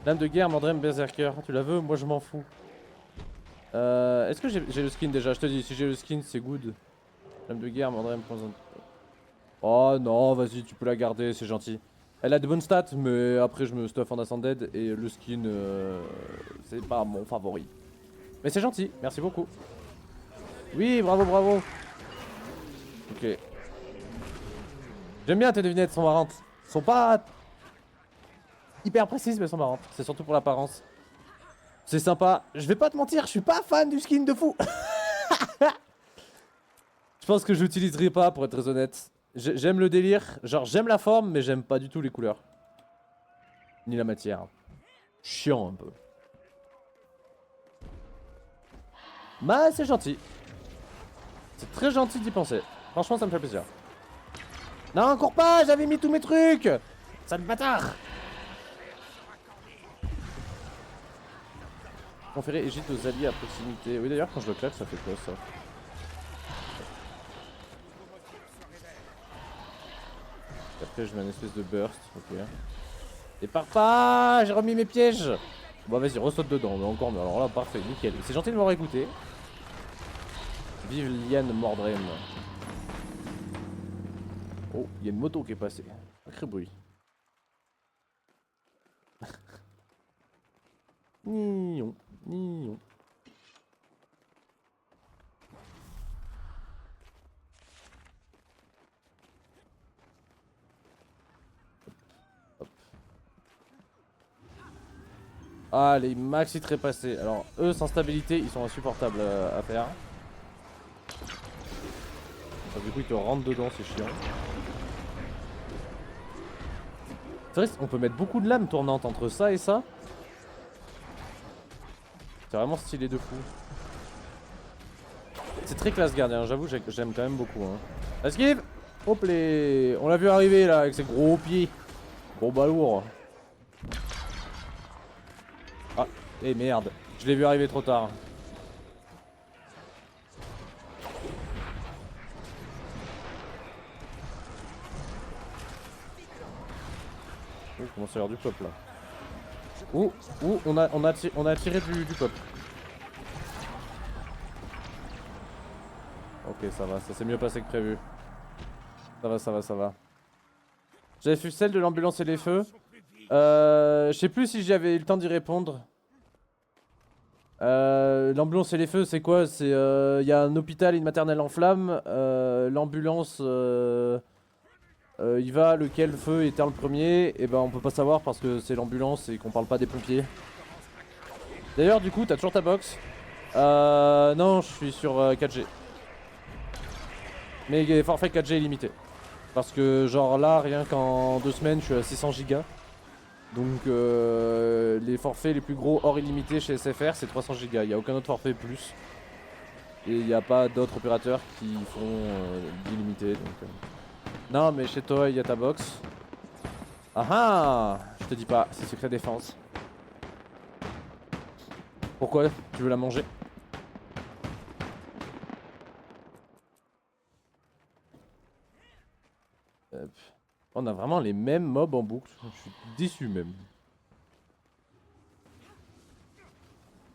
Lame de guerre, Mordrem, Berserker. Tu la veux? Moi je m'en fous. Est-ce que j'ai le skin déjà? Je te dis, si j'ai le skin, c'est good. Lame de guerre, Mordrem, oh non, vas-y, tu peux la garder, c'est gentil. Elle a de bonnes stats, mais après je me stuff en Ascended et le skin, c'est pas mon favori. Mais c'est gentil, merci beaucoup. Oui, bravo, bravo. Ok. J'aime bien tes devinettes, elles sont marrantes. Elles sont pas hyper précises, mais elles sont marrantes. C'est surtout pour l'apparence. C'est sympa. Je vais pas te mentir, je suis pas fan du skin de fou. Je pense que je l'utiliserai pas, pour être très honnête. J'aime le délire, genre j'aime la forme, mais j'aime pas du tout les couleurs. Ni la matière. Chiant un peu. Bah c'est gentil. C'est très gentil d'y penser. Franchement ça me fait plaisir. Non, cours pas, j'avais mis tous mes trucs. Sale bâtard. Conférer Égide aux alliés à proximité. Oui d'ailleurs quand je le claque ça fait quoi ça? Après je mets une espèce de burst, ok. Et pars pas, j'ai remis mes pièges. Bon vas-y, ressaute dedans, mais encore mieux. Alors là, parfait, nickel. C'est gentil de m'avoir écouté. Vive Liane Mordrem. Oh, il y a une moto qui est passée. Sacré bruit. Nignon, nignon. Ah, les maxi trépassés. Alors, eux, sans stabilité, ils sont insupportables à faire. Du coup, ils te rentrent dedans, c'est chiant. C'est vrai, on peut mettre beaucoup de lames tournantes entre ça et ça. C'est vraiment stylé de fou. C'est très classe gardien, j'avoue, j'aime quand même beaucoup. Hein. Esquive. Hop les... On l'a vu arriver là, avec ses gros pieds. Gros balourd. Ah, eh merde. Je l'ai vu arriver trop tard. Oh, comment ça a l'air du peuple là. Ouh, on a tiré du peuple. Ok, ça va, ça s'est mieux passé que prévu. Ça va, ça va, ça va. J'avais fait celle de l'ambulance et les feux. Je sais plus si j'avais eu le temps d'y répondre. L'ambulance et les feux, c'est quoi? C'est y a un hôpital et une maternelle en flammes. L'ambulance, il va, lequel feu éteint le premier? Et ben on peut pas savoir parce que c'est l'ambulance et qu'on parle pas des pompiers. D'ailleurs, du coup, t'as toujours ta box? Non, je suis sur 4G. Mais forfait 4G illimité. Parce que genre là, rien qu'en 2 semaines, je suis à 600 gigas. Donc les forfaits les plus gros hors illimité chez SFR, c'est 300 gigas. Il n'y a aucun autre forfait plus. Et il n'y a pas d'autres opérateurs qui font d'illimité. Non, mais chez toi, il y a ta box. Ah ah! Je te dis pas, c'est secret défense. Pourquoi? Tu veux la manger? On a vraiment les mêmes mobs en boucle. Je suis déçu même.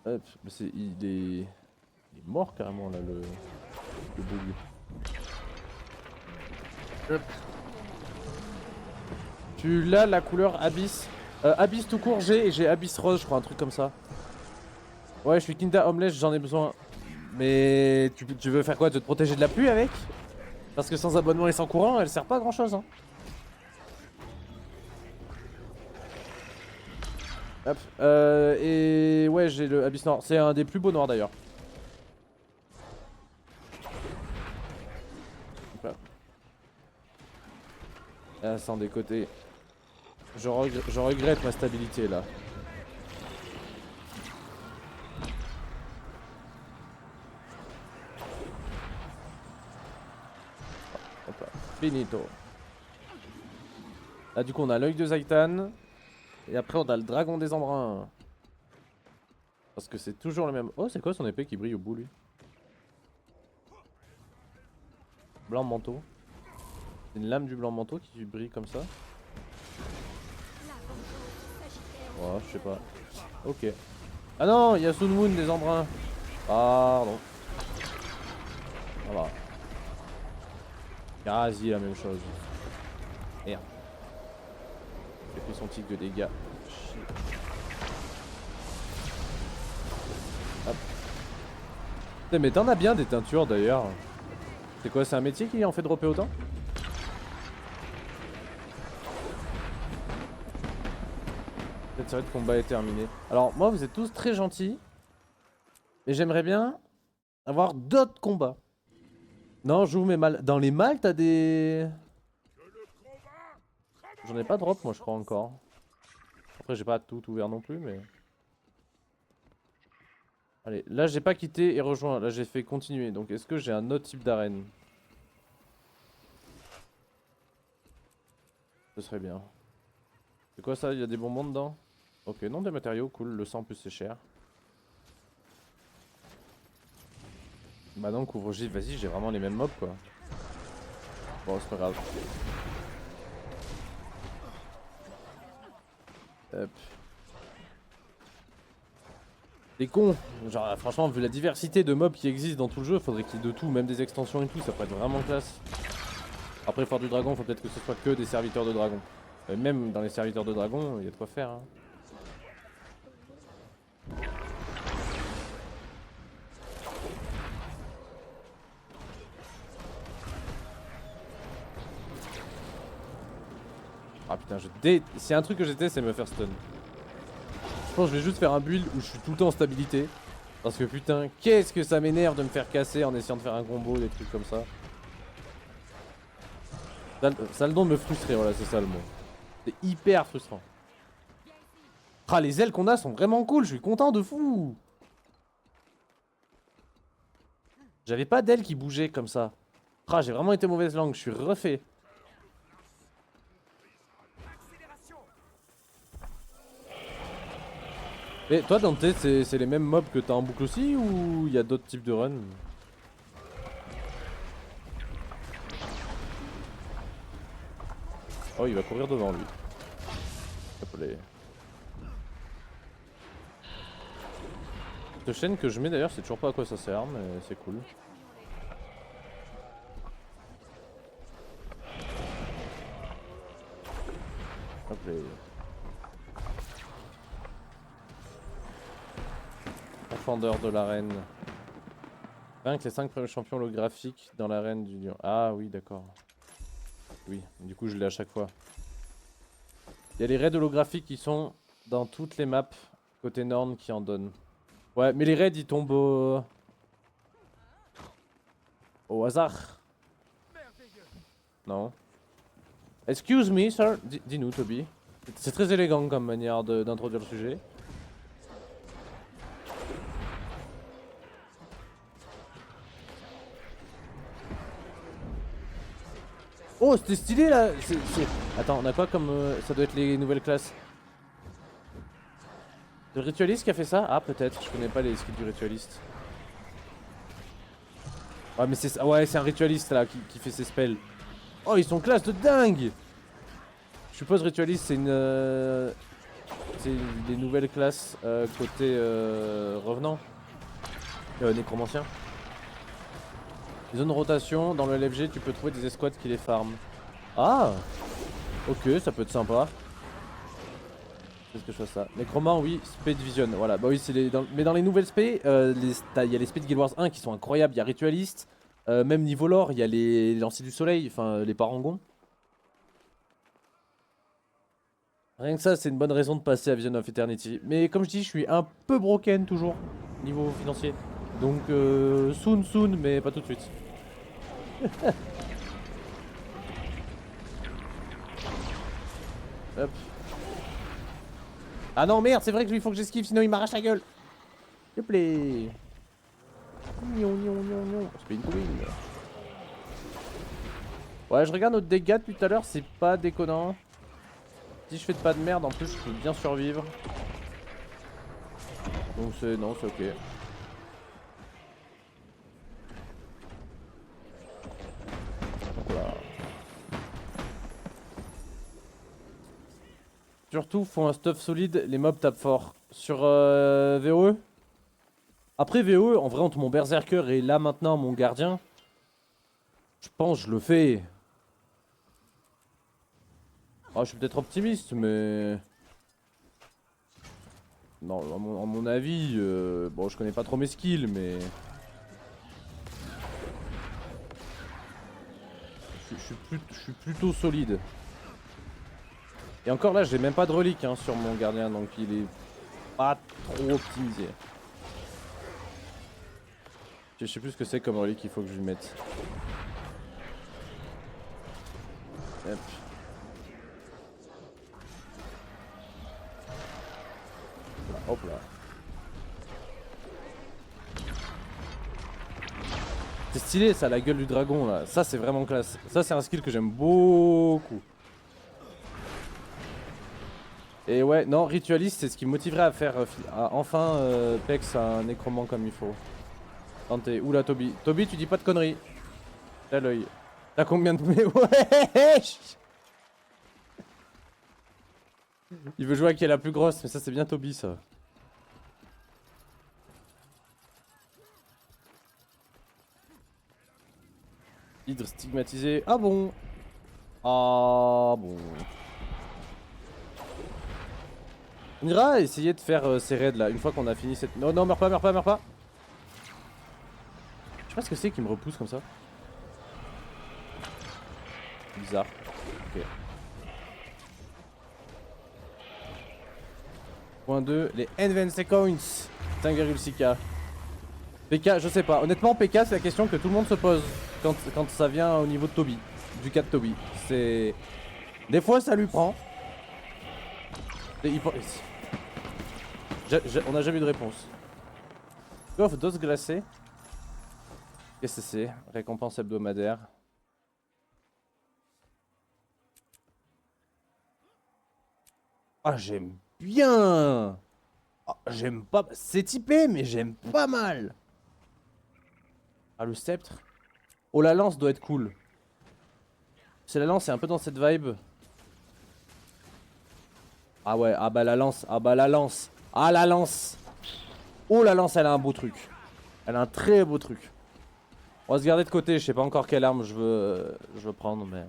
Hop, il est mort carrément là le bug. Hop. Tu l'as la couleur Abyss. Abyss tout court j'ai et j'ai Abyss rose je crois, un truc comme ça. Ouais, je suis Kinda Homeless, j'en ai besoin. Mais tu veux faire quoi? Te protéger de la pluie avec? Parce que sans abonnement et sans courant, elle sert pas à grand chose hein. Hop. Et ouais, j'ai le Abyss Noir. C'est un des plus beaux noirs d'ailleurs. Ah, sans décoter. Je regrette ma stabilité là. Hop là. Finito. Là du coup on a l'œil de Zaitan. Et après on a le dragon des embruns. Parce que c'est toujours le même. Oh c'est quoi son épée qui brille au bout lui? Blanc manteau. C'est une lame du blanc manteau qui brille comme ça. Oh je sais pas. Ok. Ah non, il y a Sun Moon des embruns. Pardon. Voilà. Quasi la même chose. Merde. J'ai pris son tic de dégâts. Chier. Hop. Putain, mais t'en as bien des teintures d'ailleurs. C'est quoi, c'est un métier qui en fait dropper autant? Cette série de combat est terminée. Alors moi vous êtes tous très gentils. Mais j'aimerais bien avoir d'autres combats. Non, je joue mes mâles. Dans les mâles t'as des... J'en ai pas drop moi je crois encore. Après j'ai pas tout ouvert non plus mais... Allez, là j'ai pas quitté et rejoint, là j'ai fait continuer. Donc est-ce que j'ai un autre type d'arène? Ce serait bien. C'est quoi ça? Il y a des bonbons dedans? Ok, non des matériaux, cool, le sang en plus c'est cher. Bah non, couvre-gifle, vas-y, j'ai vraiment les mêmes mobs quoi. Bon, c'est pas grave. Hop. Des cons. Genre franchement vu la diversité de mobs qui existent dans tout le jeu, faudrait qu'il y ait de tout, même des extensions et tout, ça pourrait être vraiment classe. Après faire du dragon, faut peut-être que ce soit que des serviteurs de dragon. Même dans les serviteurs de dragon, il y a de quoi faire hein. Ah putain, s'il y a un truc que je déteste, c'est me faire stun. Je pense que je vais juste faire un build où je suis tout le temps en stabilité. Parce que putain, qu'est-ce que ça m'énerve de me faire casser en essayant de faire un combo, des trucs comme ça. Ça a le don de me frustrer, voilà, c'est ça le mot. C'est hyper frustrant. Ah, les ailes qu'on a sont vraiment cool, je suis content de fou. J'avais pas d'ailes qui bougeaient comme ça. Ah, j'ai vraiment été mauvaise langue, je suis refait. Et toi Dante, c'est les mêmes mobs que t'as en boucle aussi ou il y a d'autres types de run? Oh, il va courir devant lui. Hop les... Cette chaîne que je mets d'ailleurs, c'est toujours pas à quoi ça sert, mais c'est cool. Hop les... Profondeur de l'arène. Vaincre les 5 premiers champions holographiques dans l'arène du lion. Ah oui, d'accord. Oui, du coup je l'ai à chaque fois. Il y a les raids holographiques qui sont dans toutes les maps côté Norn qui en donnent. Ouais, mais les raids ils tombent au hasard. Non. Excuse me, sir. Dis-nous, Toby. C'est très élégant comme manière d'introduire le sujet. Oh, c'était stylé là. Attends, on a quoi comme... ça doit être les nouvelles classes. Le ritualiste qui a fait ça? Ah, peut-être. Je connais pas les skills du ritualiste. Ouais, mais c'est un ritualiste là qui fait ses spells. Oh, ils sont classe de dingue. Je suppose ritualiste c'est une... c'est des nouvelles classes côté revenant. Nécromancien. Les zones de rotation, dans le LFG, tu peux trouver des escouades qui les farment. Ah. Ok, ça peut être sympa. Qu'est-ce que je fais ça? Nécromant, oui, Spade Vision, voilà. Bah oui, c'est mais dans les nouvelles spé, il y a les spé de Guild Wars 1 qui sont incroyables, il y a Ritualiste. Même niveau lore, il y a les lanciers du soleil, enfin les parangons. Rien que ça, c'est une bonne raison de passer à Vision of Eternity. Mais comme je dis, je suis un peu broken toujours, niveau financier. Donc soon, mais pas tout de suite. Hop. Ah non, merde, c'est vrai que il faut que j'esquive, sinon il m'arrache la gueule. S'il te plaît. Spin to win. Ouais, je regarde notre dégâts depuis tout à l'heure, c'est pas déconnant. Si je fais pas de merde, en plus, je peux bien survivre. Donc c'est... non, c'est ok. Voilà. Surtout, faut un stuff solide, les mobs tapent fort. Sur VOE. Après VOE, en vrai, entre mon berserker et là maintenant mon gardien, je pense que je le fais. Ah, je suis peut-être optimiste, mais... non, à mon avis, bon, je connais pas trop mes skills, mais... je suis plutôt solide. Et encore là, j'ai même pas de relique hein, sur mon gardien, donc il est pas trop optimisé. Je sais plus ce que c'est comme relique qu'il faut que je lui mette. Hop. Hop là. C'est stylé ça, la gueule du dragon là. Ça c'est vraiment classe. Ça c'est un skill que j'aime beaucoup. Et ouais, non, ritualiste c'est ce qui me motiverait à faire à enfin Pex un nécromant comme il faut. Tentez. Oula Toby. Toby tu dis pas de conneries. T'as l'œil. T'as combien de... ouais. Il veut jouer à qui est la plus grosse, mais ça c'est bien Toby ça. Hydre stigmatisé. Ah bon. Ah bon. On ira essayer de faire ces raids là, une fois qu'on a fini cette... non, non, meurs pas, meurs pas, meurs pas. Je sais pas ce que c'est qui me repousse comme ça. Bizarre. Ok. Point 2, les Advanced Coins. 5,6k. PK, je sais pas. Honnêtement, PK, c'est la question que tout le monde se pose quand ça vient au niveau de Toby. Du cas de Toby. C'est... des fois, ça lui prend. Et on n'a jamais eu de réponse. Coffre d'os glacé. Qu'est-ce que c'est? Récompense hebdomadaire. Ah, j'aime bien. Ah, j'aime pas... c'est typé, mais j'aime pas mal. Ah, le sceptre. Oh, la lance doit être cool. C'est la lance, c'est un peu dans cette vibe. Ah ouais, ah bah la lance, ah bah la lance. Ah la lance. Oh la lance, elle a un beau truc. Elle a un très beau truc. On va se garder de côté, je sais pas encore quelle arme je veux prendre, mais...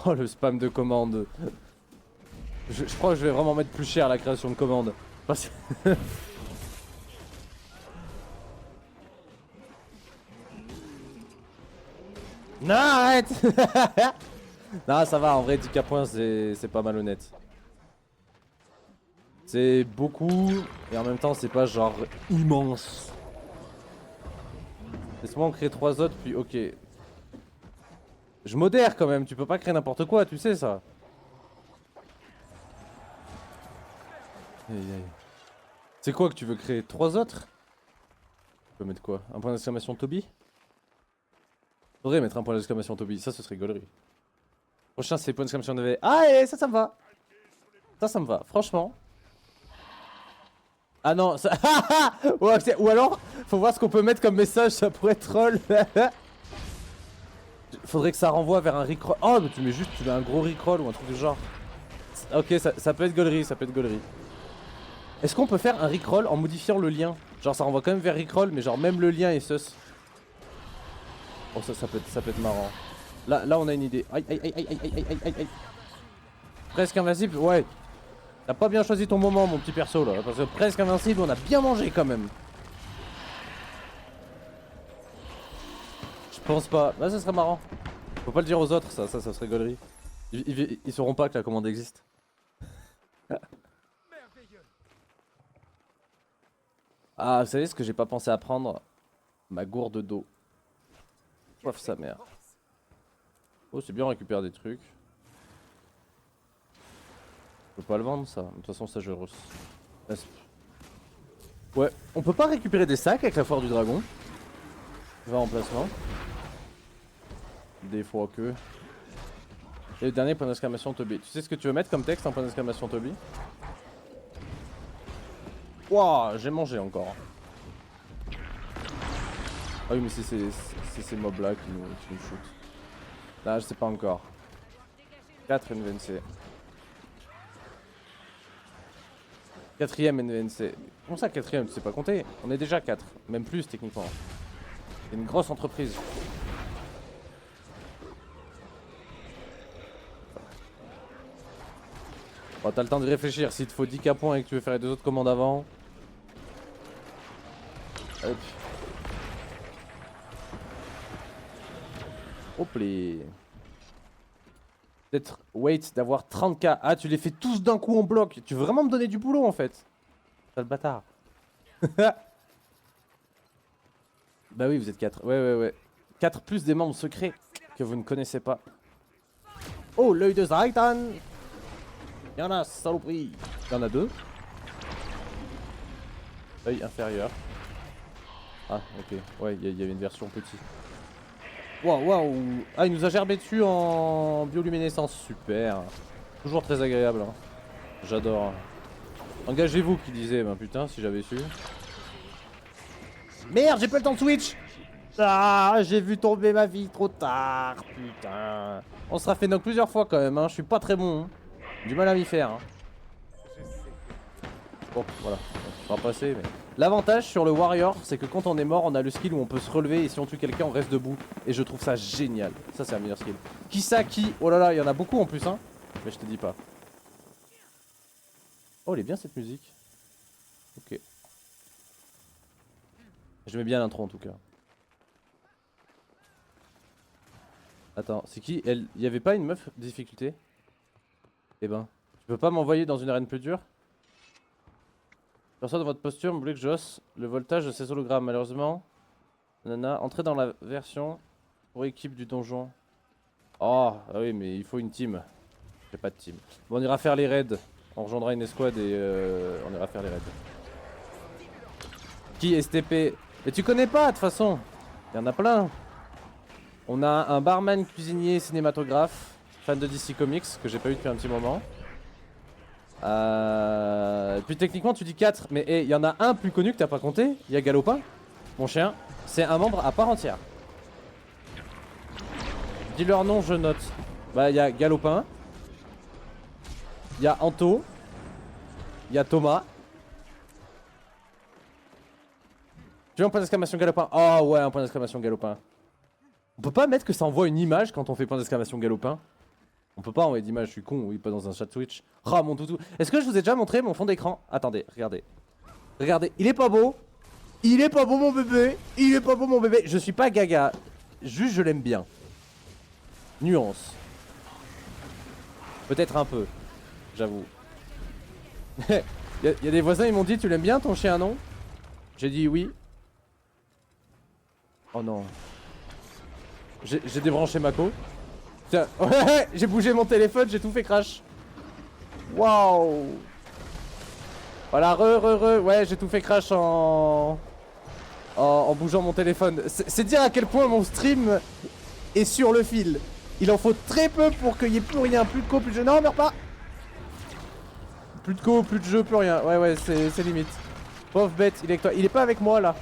oh le spam de commande. Je crois que je vais vraiment mettre plus cher la création de commande. Parce que... non, arrête. Non, ça va, en vrai 10k points c'est pas malhonnête. C'est beaucoup, et en même temps c'est pas genre immense. Laisse-moi en créer 3 autres, puis ok. Je modère quand même, tu peux pas créer n'importe quoi, tu sais ça. Aïe aïe. C'est quoi que tu veux créer? 3 autres? Tu peux mettre quoi? Un point d'exclamation Toby? Faudrait mettre un point d'exclamation Toby, ça ce serait gaulerie. Prochain c'est point d'exclamation de V. Ah et ça me va. Ça me va, franchement. Ah non, ça... ouais, ou alors, faut voir ce qu'on peut mettre comme message, ça pourrait être troll. Faudrait que ça renvoie vers un rickroll. Oh mais tu mets un gros rickroll ou un truc du genre. Ok, ça peut être gaulerie, ça peut être gaulerie. Est-ce qu'on peut faire un rickroll en modifiant le lien? Genre ça renvoie quand même vers rickroll, mais genre même le lien est sus. Oh ça peut être marrant. Là on a une idée. Aïe aïe aïe aïe aïe aïe aïe aïe aïe. Presque invincible, ouais. T'as pas bien choisi ton moment mon petit perso là. Parce que presque invincible on a bien mangé quand même. Je pense pas. Bah ça serait marrant. Faut pas le dire aux autres ça serait gaulerie. Ils sauront pas que la commande existe. Ah, vous savez ce que j'ai pas pensé à prendre? Ma gourde d'eau. Poif sa mère. Oh, c'est bien, on récupère des trucs. Je peux pas le vendre ça. De toute façon, ça je Ouais, on peut pas récupérer des sacs avec la foire du dragon. Je vais en emplacement. Des fois que. Et le dernier point d'exclamation Toby. Tu sais ce que tu veux mettre comme texte en point d'exclamation Toby? Wouah, j'ai mangé encore. Ah oui, mais c'est ces mobs là qui nous shootent. Là, je sais pas encore. 4 NVNC. Quatrième NVNC. Comment ça, quatrième? Tu sais pas compter? On est déjà 4. Même plus, techniquement. C'est une grosse entreprise. Bon, t'as le temps de réfléchir. S'il te faut 10k points et que tu veux faire les 2 autres commandes avant. Hop. Hop les. Peut-être wait d'avoir 30k. Ah, tu les fais tous d'un coup en bloc. Tu veux vraiment me donner du boulot en fait? T'as le bâtard. Bah oui, vous êtes 4. Ouais. 4 plus des membres secrets que vous ne connaissez pas. Oh, l'œil de Zaitan. Y'en a, saloperie. Y'en a 2. Œil inférieur. Ah, ok. Ouais, il y avait une version petit. Waouh. Ah, il nous a gerbé dessus en bioluminescence. Super. Toujours très agréable. Hein. J'adore. Engagez-vous, qui disait. Ben putain, si j'avais su. Merde, j'ai pas le temps de switch. Ah, j'ai vu tomber ma vie trop tard. Putain. On sera fait knock plusieurs fois quand même. Hein. Je suis pas très bon. Hein. Du mal à m'y faire. Hein. Bon, voilà. On va passer. Mais... L'avantage sur le warrior, c'est que quand on est mort, on a le skill où on peut se relever et si on tue quelqu'un, on reste debout. Et je trouve ça génial. Ça, c'est la meilleure skill. Qui ça, qui? Oh là là, il y en a beaucoup en plus, hein. Mais je te dis pas. Oh, elle est bien cette musique. Ok. J'aimais bien l'intro en tout cas. Attends, c'est qui? Il y avait pas une meuf de difficulté? Eh ben, tu peux pas m'envoyer dans une arène plus dure? Personne de votre posture me voulait que j'osse le voltage de ces hologrammes. Malheureusement, nana, entrez dans la version pour équipe du donjon. Oh, ah oui, mais il faut une team. J'ai pas de team. Bon, on ira faire les raids. On rejoindra une escouade et on ira faire les raids. Qui STP? Mais tu connais pas de toute façon. Il y en a plein. On a un barman, cuisinier, cinématographe, fan de DC Comics que j'ai pas eu depuis un petit moment. Puis techniquement tu dis 4, mais il y en a un plus connu que t'as pas compté. Il y a Galopin, mon chien. C'est un membre à part entière. Dis leur nom, je note. Bah il y a Galopin. Il y a Anto. Il y a Thomas. Tu veux un point d'exclamation Galopin? Oh ouais, un point d'exclamation Galopin. On peut pas mettre que ça envoie une image quand on fait point d'exclamation Galopin? On peut pas envoyer d'image, je suis con, oui, pas dans un chat Twitch. Ah, mon toutou. Est-ce que je vous ai déjà montré mon fond d'écran? Attendez, regardez. Regardez, il est pas beau. Il est pas beau mon bébé. Il est pas beau mon bébé. Je suis pas gaga. Juste, je l'aime bien. Nuance. Peut-être un peu. J'avoue. y a des voisins, ils m'ont dit, tu l'aimes bien ton chien, non? J'ai dit oui. Oh non. J'ai débranché Mako. Tiens, ouais, j'ai bougé mon téléphone, j'ai tout fait crash. Waouh. Voilà, ouais, j'ai tout fait crash en bougeant mon téléphone. C'est dire à quel point mon stream est sur le fil. Il en faut très peu pour qu'il n'y ait plus rien, plus de co, plus de jeu. Non, meurs pas. Plus de co, plus de jeu, plus rien. Ouais, c'est limite. Pauvre bête, il est avec toi. Il est pas avec moi là.